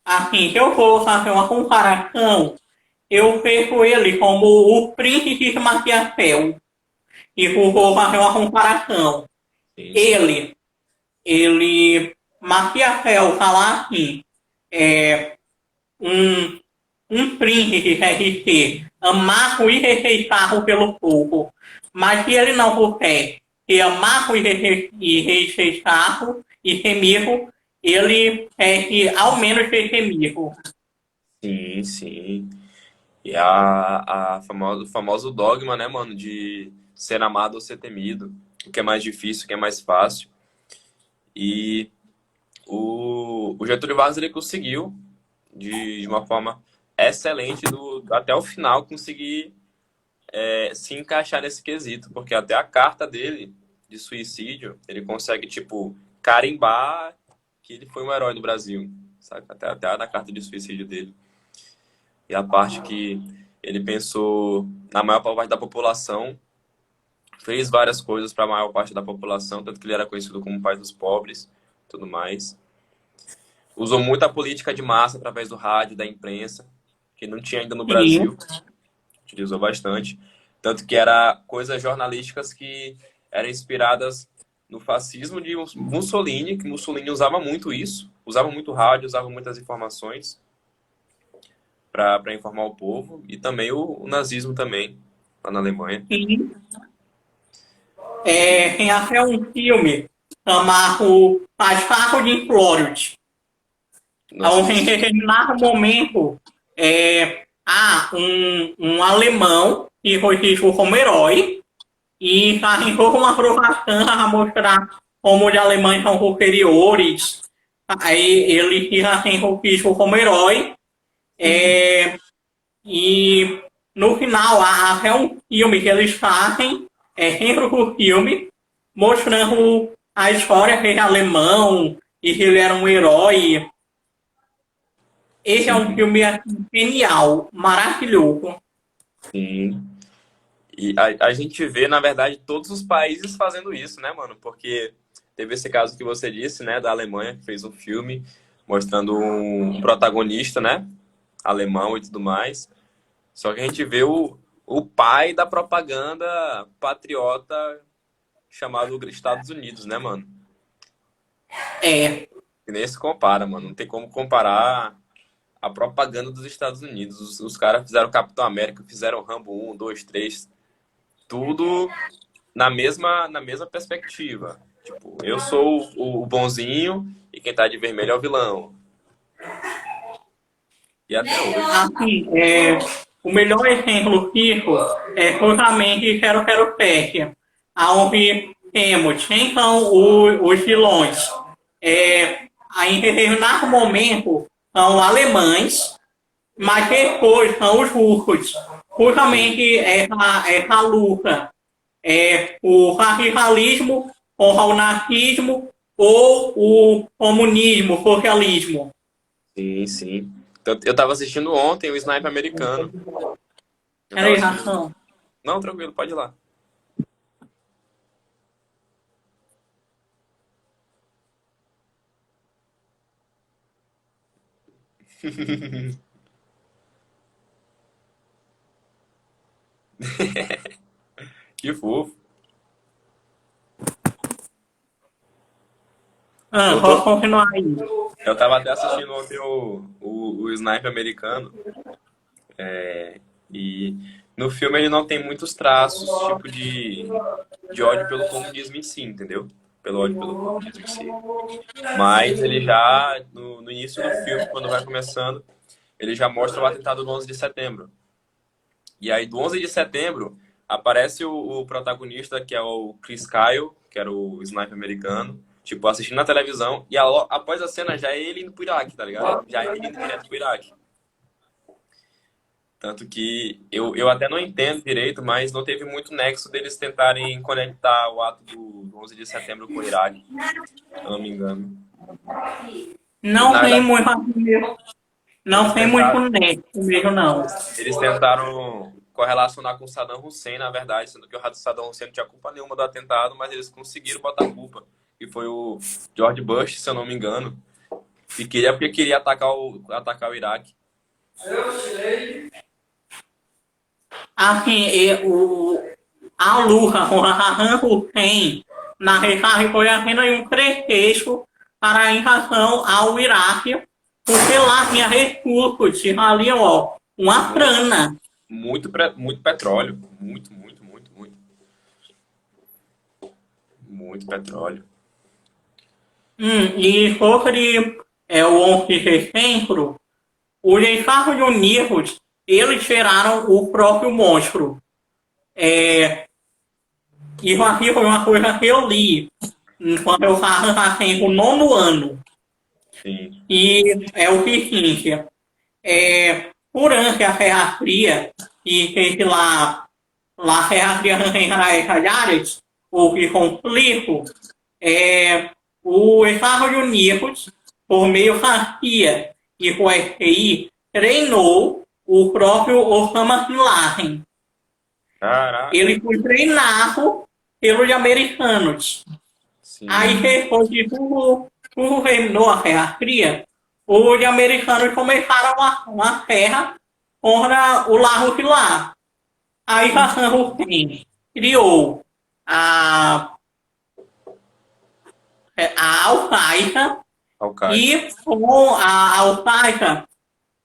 assim, se eu for fazer uma comparação, eu vejo ele como o príncipe de Maquiavel. E vou fazer uma comparação. Sim, sim. Ele, Maquiavel fala assim, é, um, um príncipe deve ser amado e respeitado pelo povo, mas se ele não puder ser amado e respeitado e temido, ele deve ao menos ser temido. Sim, sim. E o famoso dogma, né, mano, de ser amado ou ser temido. O que é mais difícil, o que é mais fácil. E o Getúlio Vargas ele conseguiu, de uma forma excelente, até o final, conseguir se encaixar nesse quesito. Porque até a carta dele de suicídio, ele consegue, tipo, carimbar que ele foi um herói no Brasil. Sabe? Até na carta de suicídio dele. E a parte que ele pensou na maior parte da população, fez várias coisas para a maior parte da população, tanto que ele era conhecido como o pai dos pobres, tudo mais. Usou muito a política de massa através do rádio, da imprensa, que não tinha ainda no Sim, Brasil, utilizou bastante. Tanto que era coisas jornalísticas que eram inspiradas no fascismo de Mussolini, que Mussolini usava muito isso, usava muito rádio, usava muitas informações para informar o povo, e também o nazismo também, lá na Alemanha. sim. Tem até um filme chamado Passado de Flores. Não Então, em assisti. determinado momento, há um alemão que foi tido como herói e fazem toda uma provocação para mostrar como os alemães são superiores. Aí ele fica sendo visto como herói. E no final, há até um filme que eles fazem, dentro do filme, mostrando a história que ele é alemão e que ele era um herói. Esse é um Sim, filme assim, genial, maravilhoso. sim. E a gente vê, na verdade, todos os países fazendo isso, né, mano? Porque teve esse caso que você disse, né, da Alemanha, que fez um filme mostrando um protagonista, né, alemão e tudo mais. Só que a gente vê o pai da propaganda patriota chamado Estados Unidos, né, mano? É, E nem se compara, mano. Não tem como comparar a propaganda dos Estados Unidos. Os caras fizeram Capitão América, fizeram Rambo 1, 2, 3, tudo na mesma perspectiva. Tipo, eu sou o bonzinho e quem tá de vermelho é o vilão. E até hoje. assim, o melhor exemplo disso é justamente Quero Pet, onde temos quem são os vilões. Em determinado momento são alemães, mas depois são os russos. Sim, Justamente essa luta o radicalismo contra o nazismo ou o comunismo, socialismo. sim, sim. Eu tava assistindo ontem o Sniper Americano. Eu tava Peraí, assistindo. Ração. Não, tranquilo, pode ir lá. Que fofo. Eu Pode tô. continuar aí. Eu tava até assistindo ontem o Sniper Americano. E no filme ele não tem muitos traços, tipo, de ódio pelo comunismo em si, entendeu? Pelo ódio pelo comunismo em si. Mas ele já, no início do filme, quando vai começando, ele já mostra o atentado do 11 de setembro. E aí, do 11 de setembro, aparece o protagonista, que é o Chris Kyle, que era o sniper americano, tipo, assistindo na televisão, e após a cena já é ele indo pro Iraque, tá ligado? Já é ele indo direto pro Iraque. Tanto que eu até não entendo direito, mas não teve muito nexo deles tentarem conectar o ato do 11 de setembro com o Iraque, se eu não me engano. Não Na tem verdade, muito assim mesmo. Não eles tem muito tentaram, nexo mesmo, não. eles tentaram correlacionar com Saddam Hussein, na verdade, sendo que o Saddam Hussein não tinha culpa nenhuma do atentado, mas eles conseguiram botar a culpa. E foi o George Bush, se eu não me engano, que queria porque queria atacar o Iraque. Assim, a luta com a Saddam Hussein, na verdade, foi apenas um pretexto para a invasão ao Iraque, porque lá tinha recursos, tinha ali, ó, uma Muito, grana. muito petróleo. Muito, muito, muito, muito. Muito petróleo. E sobre o 11 de setembro, os Estados Unidos, eles tiraram o próprio monstro. É, isso aqui foi uma coisa que eu li enquanto eu estava fazendo o nono ano. Sim. E é o seguinte, durante a Guerra Fria, e teve lá a Guerra Fria entre houve conflito, os Estados Unidos, por meio da CIA e com a FBI, treinou o próprio Osama Bin Laden. Caraca. Ele foi treinado pelos americanos. Aí Sim. depois de tudo terminou a Guerra Fria, os americanos começaram uma guerra contra o Largo de lá. Aí Saddam Hussein criou a, a Al-Qaeda Al-Qaeda. e com a Al-Qaeda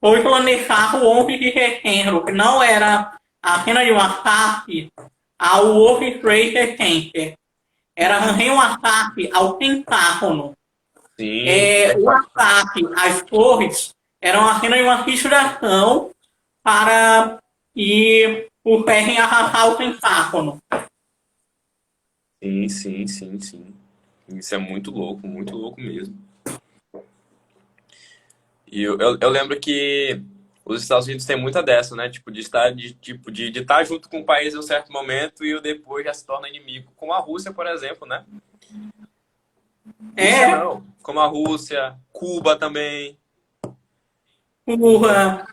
foi planejado o 11 de setembro, que não era apenas um ataque ao World Trade Center, era também um ataque ao Pentágono. Sim. O ataque às torres era apenas uma distração para que o ferro arrasar o Pentágono. Sim, sim, sim, sim. Isso é muito louco mesmo. E eu lembro que os Estados Unidos têm muita dessa, né? Tipo, de estar junto com o país em um certo momento e o depois já se torna inimigo. Como a Rússia, por exemplo, né? Rússia É, não. Como a Rússia, Cuba também. Cuba,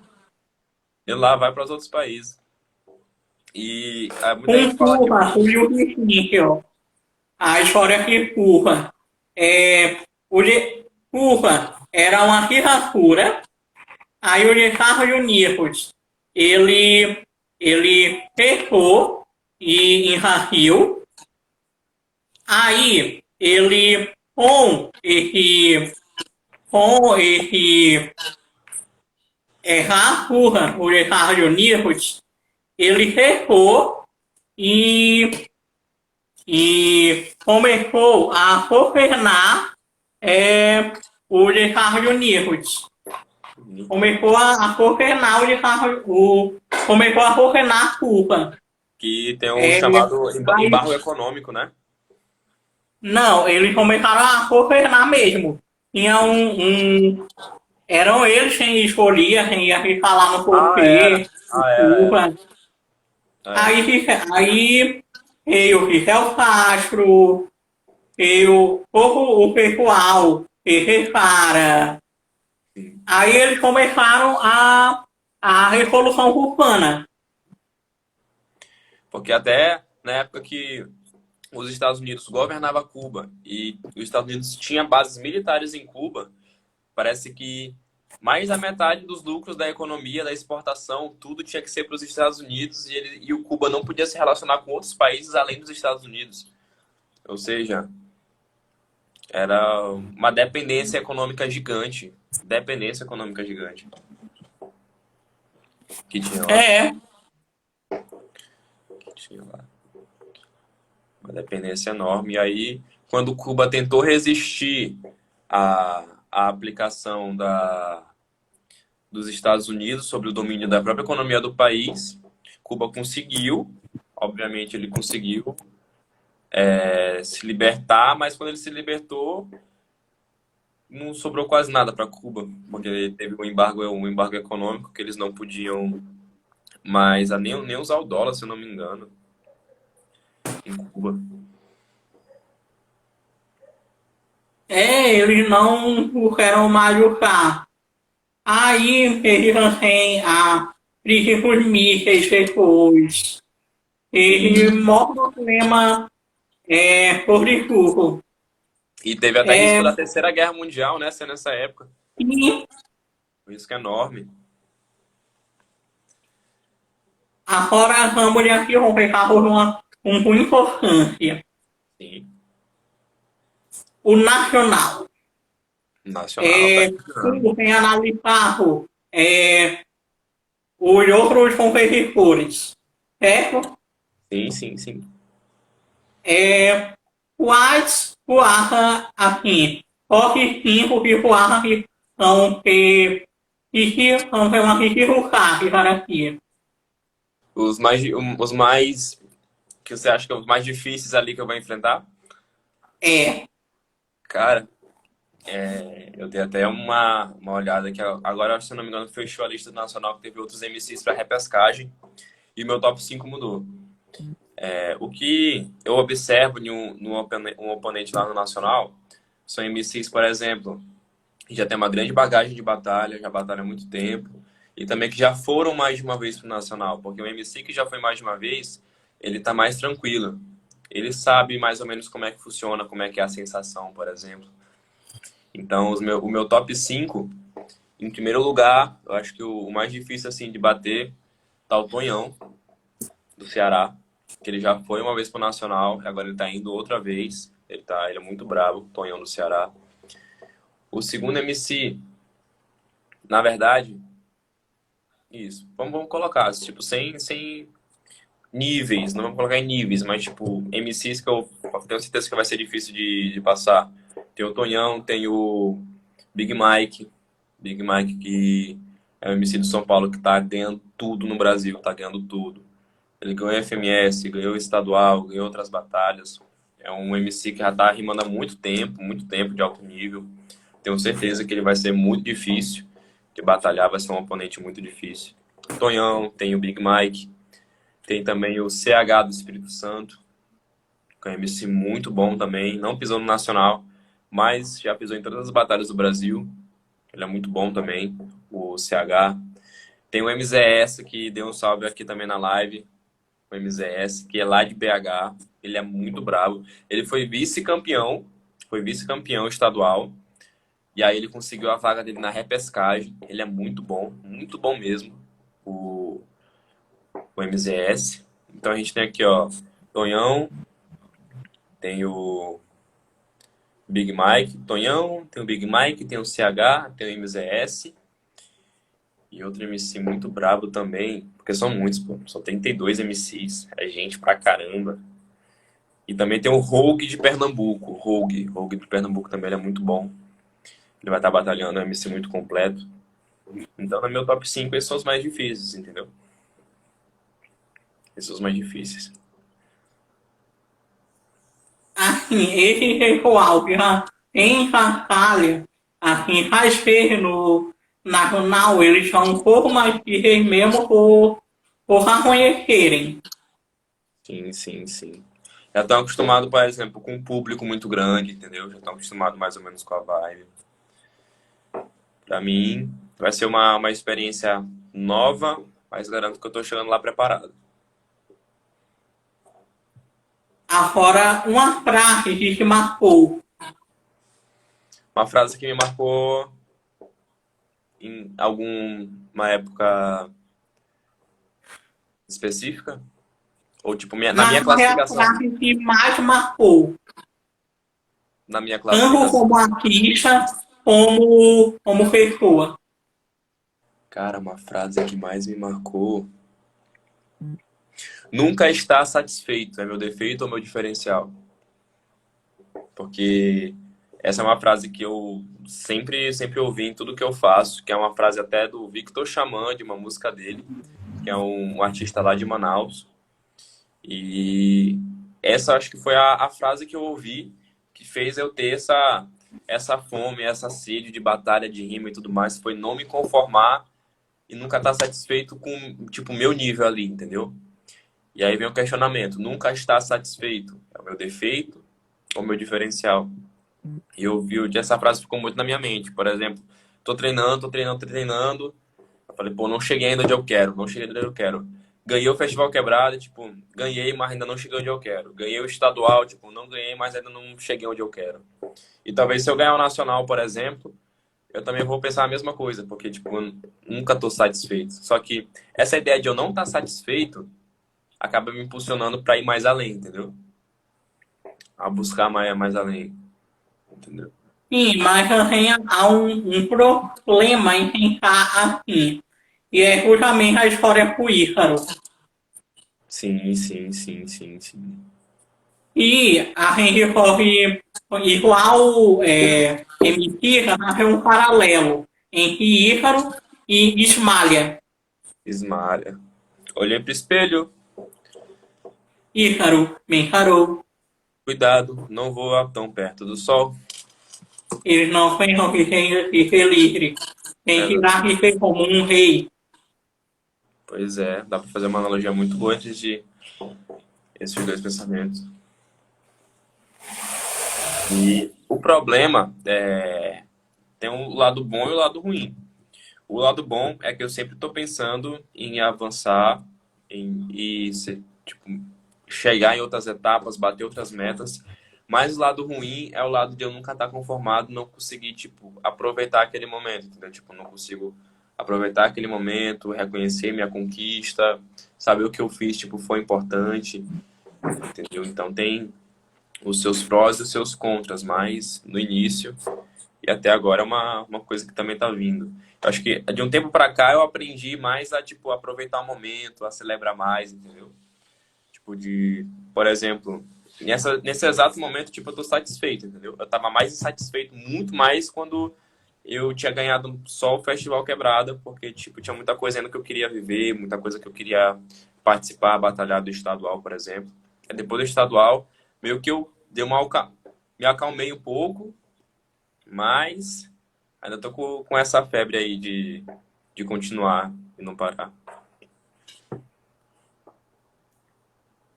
E lá vai para os outros países. muita gente Com fala que o Cuba, foi o seguinte, ó. A história de Cuba. O de Cuba era uma ditadura. Aí o de Estados Unidos, ele fechou e invadiu. Aí ele, com esse ditadura, o de Estados Unidos, ele fechou e começou a governar os Estados Unidos. Começou a governar começou a governar Cuba. que tem o É, chamado aí, embargo econômico, né? não, eles começaram a governar mesmo. Tinha eram eles quem escolhia, quem ia falar no Ah, era. porquê, Ah, era. Cuba. É. Aí veio Fidel Castro, veio o pessoal, esse cara. Sim. Aí eles começaram a Revolução Cubana. Porque até na época que os Estados Unidos governava Cuba e os Estados Unidos tinha bases militares em Cuba, parece que mais da metade dos lucros da economia, da exportação, tudo tinha que ser para os Estados Unidos e o Cuba não podia se relacionar com outros países além dos Estados Unidos. Ou seja, era uma dependência econômica gigante. Dependência econômica gigante que tinha lá. É, Que tinha lá. Uma dependência enorme. E aí, quando Cuba tentou resistir à aplicação dos Estados Unidos sobre o domínio da própria economia do país, Cuba conseguiu, obviamente ele conseguiu se libertar, mas quando ele se libertou, não sobrou quase nada para Cuba, porque teve um embargo econômico que eles não podiam mais nem usar o dólar, se eu não me engano, em Cuba. eles não puderam mais usar. Aí eles têm a crise dos mísseis depois. Sim. Esse maior problema sobre tudo. E teve até risco É, da Terceira Guerra Mundial, né, sendo nessa época. e Um risco enorme. agora vamos aqui conversar por uma importância. Sim. O nacional. Nacional, tá chegando. Tudo tem analisado os outros competidores, certo? Sim, sim, sim. Quais tu acha assim? Top 5 que tu acha que são que são uma dificuldade para ti? Os mais que você acha que são os mais difíceis ali que eu vou enfrentar? É, Cara, eu dei até uma olhada aqui. Agora, se eu não me engano, fechou a lista nacional que teve outros MCs para repescagem e meu top 5 mudou. O que eu observo em um oponente lá no Nacional são MCs, por exemplo, que já tem uma grande bagagem de batalha, já batalham há muito tempo, e também que já foram mais de uma vez pro Nacional, porque o MC que já foi mais de uma vez, ele tá mais tranquilo. Ele sabe mais ou menos como é que funciona, como é que é a sensação, por exemplo. Então, o meu top 5 em primeiro lugar, eu acho que o mais difícil assim de bater tá o Tonhão, do Ceará, que ele já foi uma vez pro Nacional, e agora ele tá indo outra vez. Ele é muito bravo, Tonhão do Ceará. O segundo MC, na verdade, isso. Vamos colocar, tipo, sem níveis, não vamos colocar em níveis, mas tipo, MCs que eu tenho certeza que vai ser difícil de passar. Tem o Tonhão, tem o Big Mike. Big Mike que é o MC do São Paulo que tá ganhando tudo no Brasil, tá ganhando tudo. Ele ganhou FMS, ganhou estadual, ganhou outras batalhas. É um MC que já tá rimando há muito tempo de alto nível. Tenho certeza que ele vai ser muito difícil de batalhar, vai ser um oponente muito difícil. Tonhão, tem o Big Mike, tem também o CH do Espírito Santo, que é um MC muito bom também. Não pisou no Nacional, mas já pisou em todas as batalhas do Brasil. Ele é muito bom também, o CH. Tem o MZS, que deu um salve aqui também na live. o MZS, que é lá de BH. Ele é muito bravo. Ele foi vice-campeão estadual. E aí ele conseguiu a vaga dele na repescagem. Ele é muito bom mesmo, o, o MZS. Então a gente tem aqui, ó, Tonhão, tem o Big Mike, Tonhão, tem o Big Mike, tem o CH, tem o MZS. E outro MC muito brabo também, porque são muitos, pô. São 32 MCs, é gente pra caramba. E também tem o Rogue de Pernambuco. Rogue de Pernambuco também ele é muito bom. Ele vai estar batalhando, é um MC muito completo. Então, no meu top 5 esses são os mais difíceis, entendeu? Esses são os mais difíceis. Assim, esse ritual que já tem batalha, assim, faz vezes no nacional, eles são um pouco mais difíceis mesmo por já conhecerem. Sim, sim, sim. Já estão acostumados, por exemplo, com um público muito grande, entendeu? Já estão acostumados mais ou menos com a vibe. Pra mim, vai ser uma experiência nova, mas garanto que eu tô chegando lá preparado. Agora, uma frase que te marcou. Uma frase que me marcou em alguma época específica, ou tipo, na minha Mas é a classificação. frase que mais marcou. Na minha Tanto classificação. como artista, como pessoa. Cara, uma frase que mais me marcou. Nunca está satisfeito, é meu defeito ou meu diferencial? Porque essa é uma frase que eu sempre ouvi em tudo que eu faço, que é uma frase até do Victor Xamã, de uma música dele, que é um artista lá de Manaus. E essa acho que foi a frase que eu ouvi que fez eu ter essa fome, essa sede de batalha, de rima e tudo mais, foi não me conformar e nunca estar satisfeito com, tipo, o meu nível ali, entendeu? E aí vem o questionamento, nunca estar satisfeito, é o meu defeito ou o meu diferencial? E eu vi, essa frase ficou muito na minha mente, por exemplo, tô treinando, eu falei, pô, não cheguei ainda onde eu quero, não cheguei onde eu quero. Ganhei o Festival Quebrada, tipo, ganhei, mas ainda não cheguei onde eu quero. Ganhei o estadual, tipo, não ganhei, mas ainda não cheguei onde eu quero. E talvez se eu ganhar o nacional, por exemplo, eu também vou pensar a mesma coisa, porque, tipo, eu nunca tô satisfeito. Só que essa ideia de eu não estar satisfeito acaba me impulsionando para ir mais além, entendeu? A buscar mais além, entendeu? Sim, mas também há um problema em pensar assim. E é justamente a história com o Ícaro. Sim, sim, sim, sim, sim. E a gente pode, igual emitir, fazer um paralelo entre Ícaro e Ismalha. Esmalha. Olhei pro espelho, Ícaro me encarou. cuidado, não voa tão perto do sol. Eles não pensam que tem que ser livre. Tem que dar que ser como um rei. Pois é, dá pra fazer uma analogia muito boa entre esses dois pensamentos. E o problema é tem um lado bom e o lado ruim. O lado bom é que eu sempre estou pensando em avançar tipo, chegar em outras etapas, bater outras metas. Mas o lado ruim é o lado de eu nunca estar conformado, não conseguir, tipo, aproveitar aquele momento, entendeu? Tipo, não consigo aproveitar aquele momento, reconhecer minha conquista, saber o que eu fiz, tipo, foi importante, entendeu? Então tem os seus prós e os seus contras, mas no início e até agora é uma coisa que também tá vindo. Eu acho que de um tempo para cá eu aprendi mais a, tipo, aproveitar o momento, a celebrar mais, entendeu? Tipo, por exemplo, nesse exato momento, tipo, eu tô satisfeito, entendeu? Eu tava mais insatisfeito, muito mais quando eu tinha ganhado só o Festival Quebrada, porque, tipo, tinha muita coisa ainda que eu queria viver, muita coisa que eu queria participar, batalhar do estadual, por exemplo. Aí depois do estadual, meio que eu dei me acalmei um pouco, mas ainda tô com essa febre aí de continuar e não parar.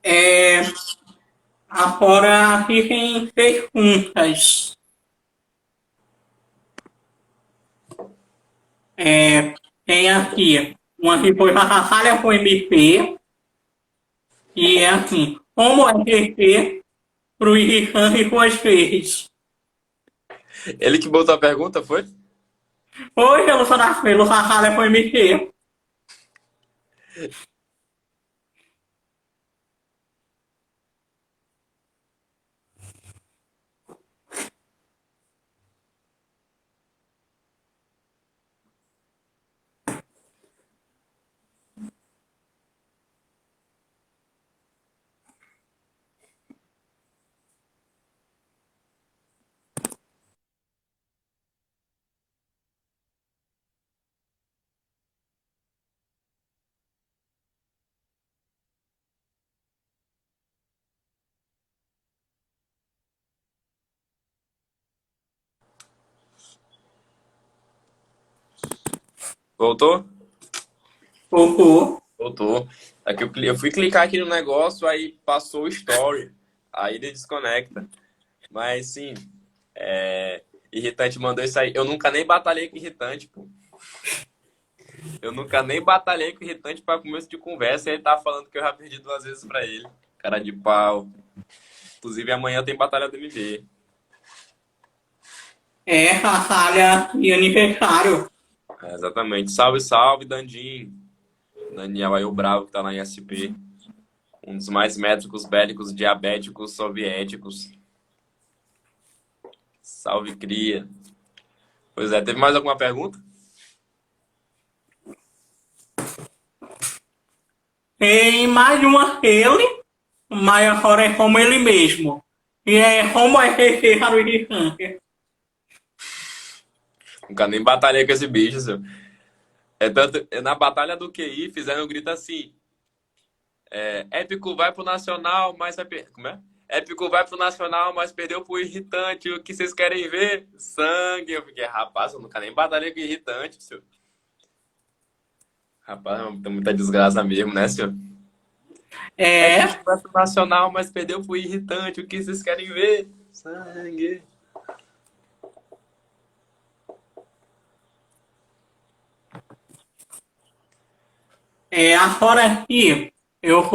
É, agora ficem perguntas. Tem aqui uma que foi para a Batalha com MP. E é assim, como é reter pro irritante com as vezes? Ele que botou a pergunta, foi? Hoje eu sou da pelo Sacada foi mexer. Voltou? Voltou. Voltou. É que eu fui clicar aqui no negócio, aí passou o story. Aí ele desconecta. Mas sim, irritante mandou isso aí. Eu nunca nem batalhei com irritante, pô. Eu nunca nem batalhei com irritante para começo de conversa e ele tá falando que eu já perdi 2 vezes pra ele. Cara de pau. Inclusive amanhã tem batalha do MB. É, Sacada e aniversário. Exatamente. Salve, salve, Dandim. Daniel aí, o bravo que tá na ISP. Um dos mais métricos bélicos diabéticos soviéticos. Salve, cria. Pois é, teve mais alguma pergunta? Tem mais uma ele, mas agora é como ele mesmo. E é como é reter para o irritante. Nunca nem batalhei com esse bicho, seu. Na batalha do QI, fizeram um grito assim. Épico vai pro Nacional, mas vai como é? Épico vai pro Nacional, mas perdeu pro irritante. O que vocês querem ver? Sangue. Eu fiquei, rapaz, eu nunca nem batalhei com irritante, senhor. Rapaz, tem muita desgraça mesmo, né, senhor? É, Épico vai pro Nacional, mas perdeu pro irritante. O que vocês querem ver? Sangue. agora aqui eu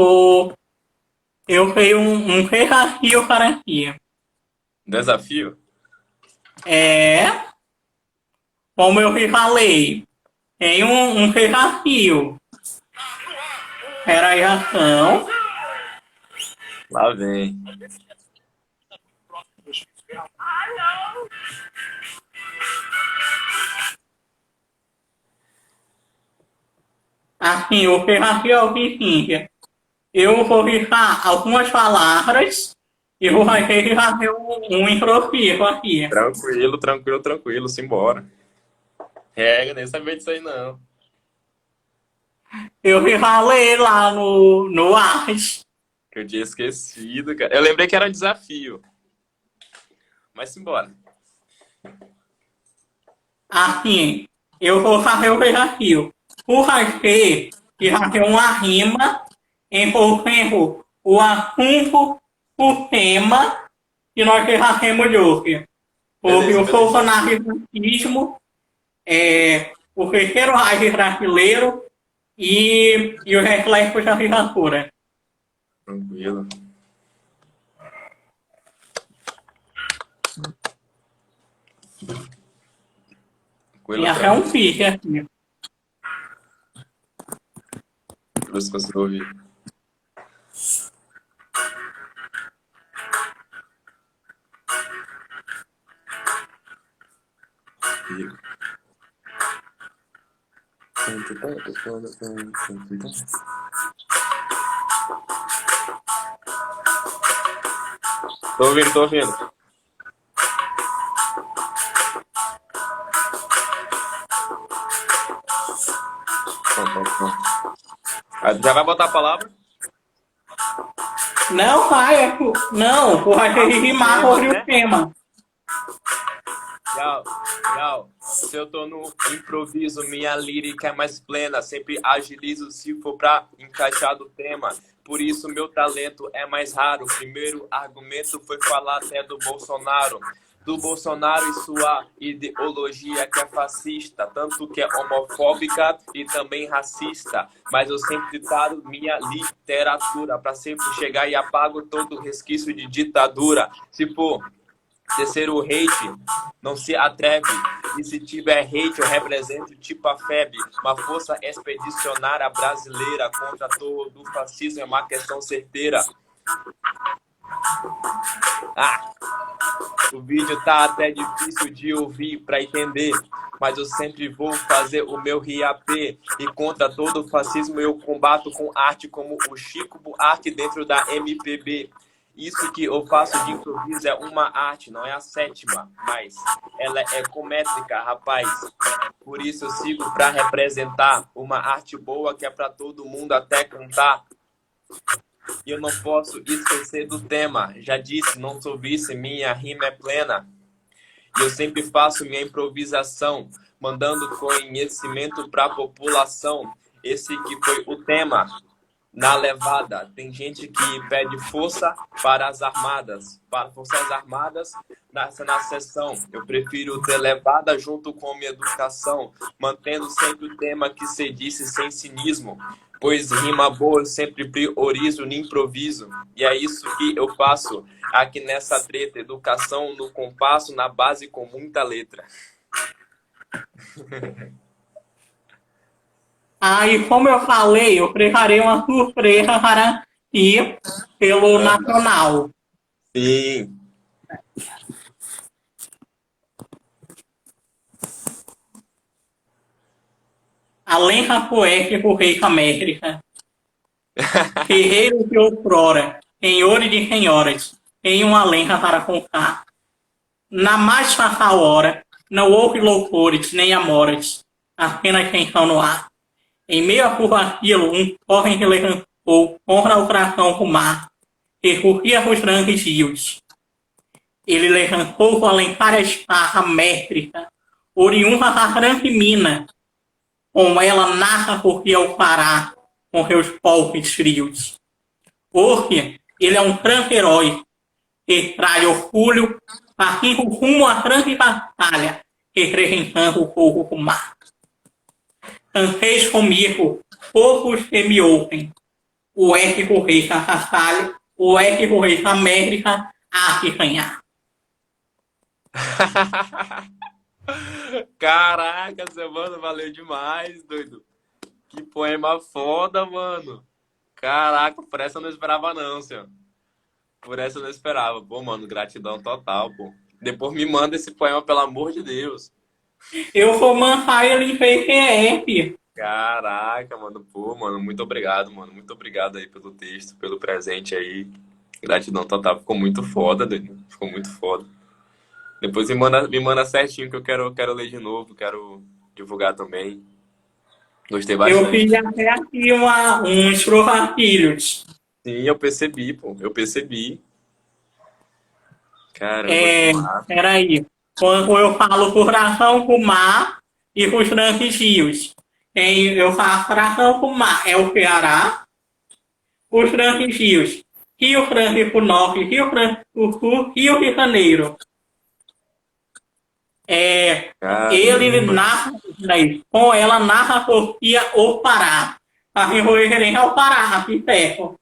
tenho um desafio para ti. Desafio? É, como eu te falei, tem um desafio. Era a ação. Lá vem. Assim, o desafio é o seguinte. Eu vou deixar algumas palavras e vou fazer um improviso aqui. Tranquilo, tranquilo, tranquilo. Simbora. Nem sabia disso aí, não. Eu me falei lá no Ars. Que eu tinha esquecido, cara. Eu lembrei que era um desafio. Mas simbora. Assim, eu vou fazer o desafio. O Raquel que fazer uma rima envolvendo o assunto, o tema que nós fazemos hoje. Porque Beleza, o beleza. bolsonarismo, o terceiro Reich brasileiro e o reflexo da literatura. Tranquilo. E Tranquilo, até um tranquilo. fiche aqui. Deixa eu ver se consigo ouvir. Tô ouvindo, tô ouvindo. Já vai botar a palavra? Não vai, não, vai ter que rimar Tema, sobre o né? tema. Tchau, tchau. Se eu tô no improviso, minha lírica é mais plena. Sempre agilizo se for pra encaixar do tema. Por isso meu talento é mais raro. O primeiro argumento foi falar até do Bolsonaro. do Bolsonaro e sua ideologia que é fascista, tanto que é homofóbica e também racista. Mas eu sempre trago minha literatura para sempre chegar e apago todo resquício de ditadura. Se for tecer o hate, não se atreve. E se tiver hate, eu represento tipo a FEB, uma força expedicionária brasileira contra todo o fascismo. É uma questão certeira. Ah, o vídeo tá até difícil de ouvir para entender, mas eu sempre vou fazer o meu RAP. E contra todo o fascismo eu combato com arte como o Chico Buarque dentro da MPB. Isso que eu faço de improviso é uma arte, não é a sétima, mas ela é ecométrica, rapaz. Por isso eu sigo para representar uma arte boa que é para todo mundo até cantar. E eu não posso esquecer do tema. Já disse, não sou vice, minha rima é plena. E eu sempre faço minha improvisação, mandando conhecimento para a população. Esse que foi o tema. Na levada, tem gente que pede força para as armadas, para forças armadas na sessão. Eu prefiro ter levada junto com minha educação, mantendo sempre o tema que se disse sem cinismo, pois rima boa eu sempre priorizo no improviso. E é isso que eu faço aqui nessa treta, educação no compasso, na base com muita letra. Aí, como eu falei, eu preparei uma surpresa para ir pelo Nacional. Sim. Além da poético Rei da América, guerreiro de outrora, senhores e senhoras, tem uma lenha para contar. Na mais fatal hora, não houve louvores nem amores, apenas tensão no ar. Em meio a curva aquilo, um torrente levantou contra o coração do mar, que corria os grandes rios. Ele levantou com a lentária esparra métrica, oriunda da grande mina, com ela narra corria o Pará, com seus palpes frios. Hoje, ele é um grande herói, que traz orgulho, partindo rumo à grande batalha, representando o fogo do mar. Canteis comigo, poucos que me ouvem. O épico rei da Sassalha, o épico rei da América, há que ganhar. Caraca, mano, valeu demais, doido. Que poema foda, mano. Caraca, por essa eu não esperava não, senhor. Por essa eu não esperava. Pô, mano, gratidão total, pô. Depois me manda esse poema, pelo amor de Deus. Eu vou mandar ele em PDF. Caraca, mano, pô, mano, muito obrigado, mano. Muito obrigado aí pelo texto, pelo presente aí. Gratidão total. Ficou muito foda, doido. Ficou muito foda. Depois me manda certinho que eu quero ler de novo, quero divulgar também. Gostei Eu bastante. fiz até aqui uns trocadilhos. Sim, eu percebi, pô. Eu percebi. Caramba, que massa. Peraí. Quando eu falo coração com mar e com os grandes rios. Eu falo coração com mar é o Ceará, os grandes rios. Rio Grande do Norte, Rio Grande do Sul, Rio de Janeiro. Ele Caramba. narra, com ela narra Sofia o Pará. A referência ao Pará, aqui perto.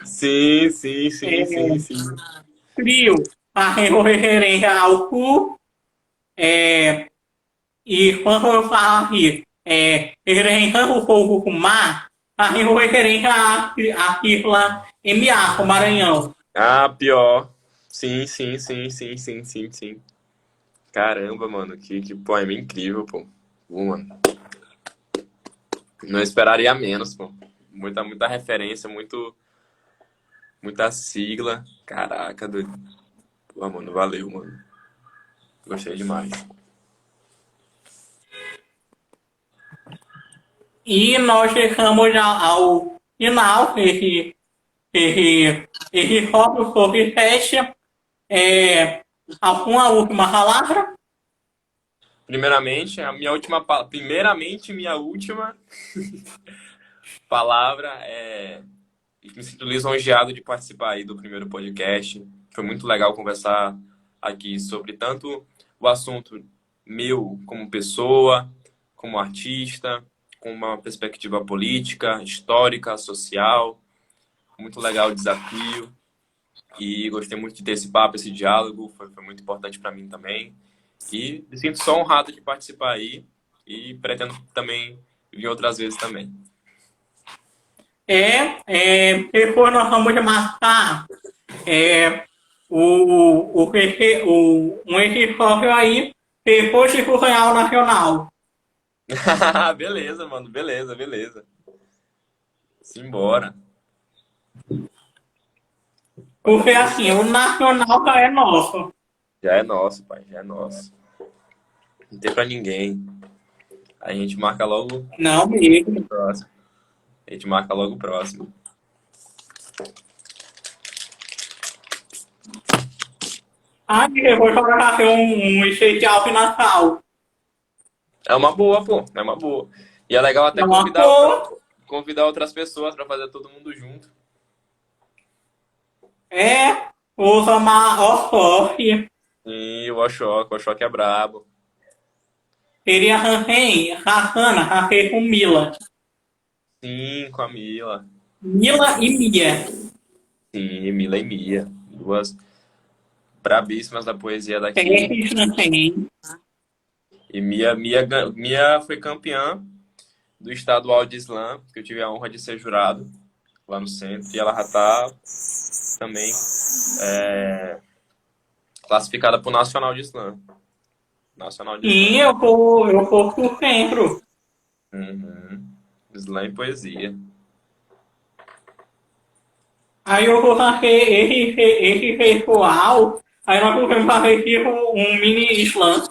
Sim, sim, sim, sim, É, sim. Frio, a referência ao cu. E quando eu falo aqui, referência o fogo com mar, a referência à Isla MA, Maranhão. Ah, pior. Sim, sim, sim, sim, sim, sim, sim. Caramba, mano, que poema incrível, pô. Pô, mano. Não esperaria menos, pô. Muita referência, muita sigla. Caraca, doido. Pô, mano, valeu, mano. Gostei demais. E nós chegamos ao final esse foco sobre festa. Alguma última palavra? Primeiramente, minha última palavra é. Me sinto lisonjeado de participar aí do primeiro podcast. Foi muito legal conversar aqui sobre tanto o assunto meu como pessoa, como artista, com uma perspectiva política, histórica, social. Muito legal o desafio e gostei muito de ter esse papo, esse diálogo, foi muito importante para mim também. E me sinto só honrado de participar aí e pretendo também vir outras vezes também. Depois nós vamos marcar é, um episódio aí, depois do Real Nacional. Beleza, mano, beleza, beleza. Simbora. Pode Porque crer. assim, o Nacional já é nosso. Já é nosso, pai, já é nosso. Não tem pra ninguém. A gente marca logo Não o mesmo. próximo. A gente marca logo o próximo. Ah, depois eu vou fazer um especial de Natal. É uma boa, pô. É uma boa. E é legal até É uma boa. convidar outras pessoas pra fazer todo mundo junto. Usa uma Oxóssi. E o Oxoque é brabo. Seria também Rassana, Rassei com Mila. Sim, com a Mila. Mila e Mia. Sim, Mila e Mia. Duas brabíssimas da poesia daqui. Esses também. E Mia foi campeã do estadual de slam, que eu tive a honra de ser jurado lá no centro. E ela já tá também classificada pro Nacional de Slam. Nacional de E Slam. eu vou pro centro. Uhum. Slam e poesia. Aí eu vou fazer esse ritual. Aí nós vamos fazer tipo um mini slam.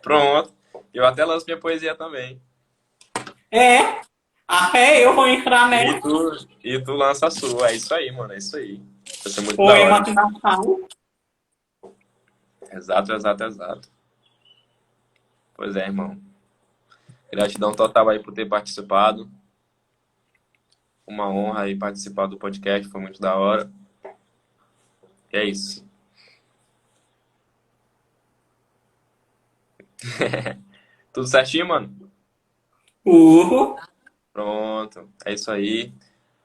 Pronto. Eu até lanço minha poesia também. É, até eu vou entrar E nessa. tu lança a sua. É isso aí, mano. É isso aí. Vai ser muito da Poema hora. de Natal. Exato, exato, exato. Pois é, irmão. Gratidão total aí por ter participado. Uma honra aí participar do podcast. Foi muito da hora. E é isso. Tudo certinho, mano? Urro. Pronto. É isso aí.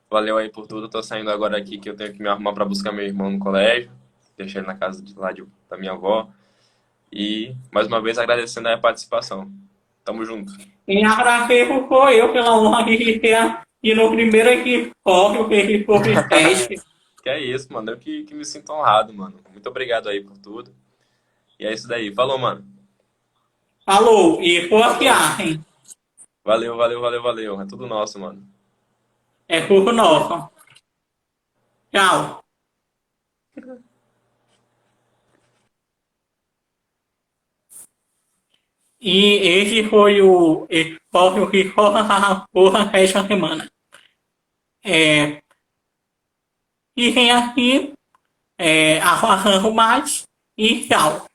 Valeu aí por tudo. Eu tô saindo agora aqui que eu tenho que me arrumar pra buscar meu irmão no colégio. Deixei ele na casa da minha avó. E mais uma vez agradecendo aí a participação. Tamo junto. Quem agradeço foi eu pela honra de ter aqui no primeiro episódio desse podcast. Que é isso, mano. Eu que me sinto honrado, mano. Muito obrigado aí por tudo. E é isso daí. Falou, mano. Falou, e boa viagem. Valeu, valeu, valeu, valeu. É tudo nosso, mano. É tudo nosso. Tchau. E esse foi o episódio que só porra essa semana. É, fiquem aqui, aguardando mais e tchau.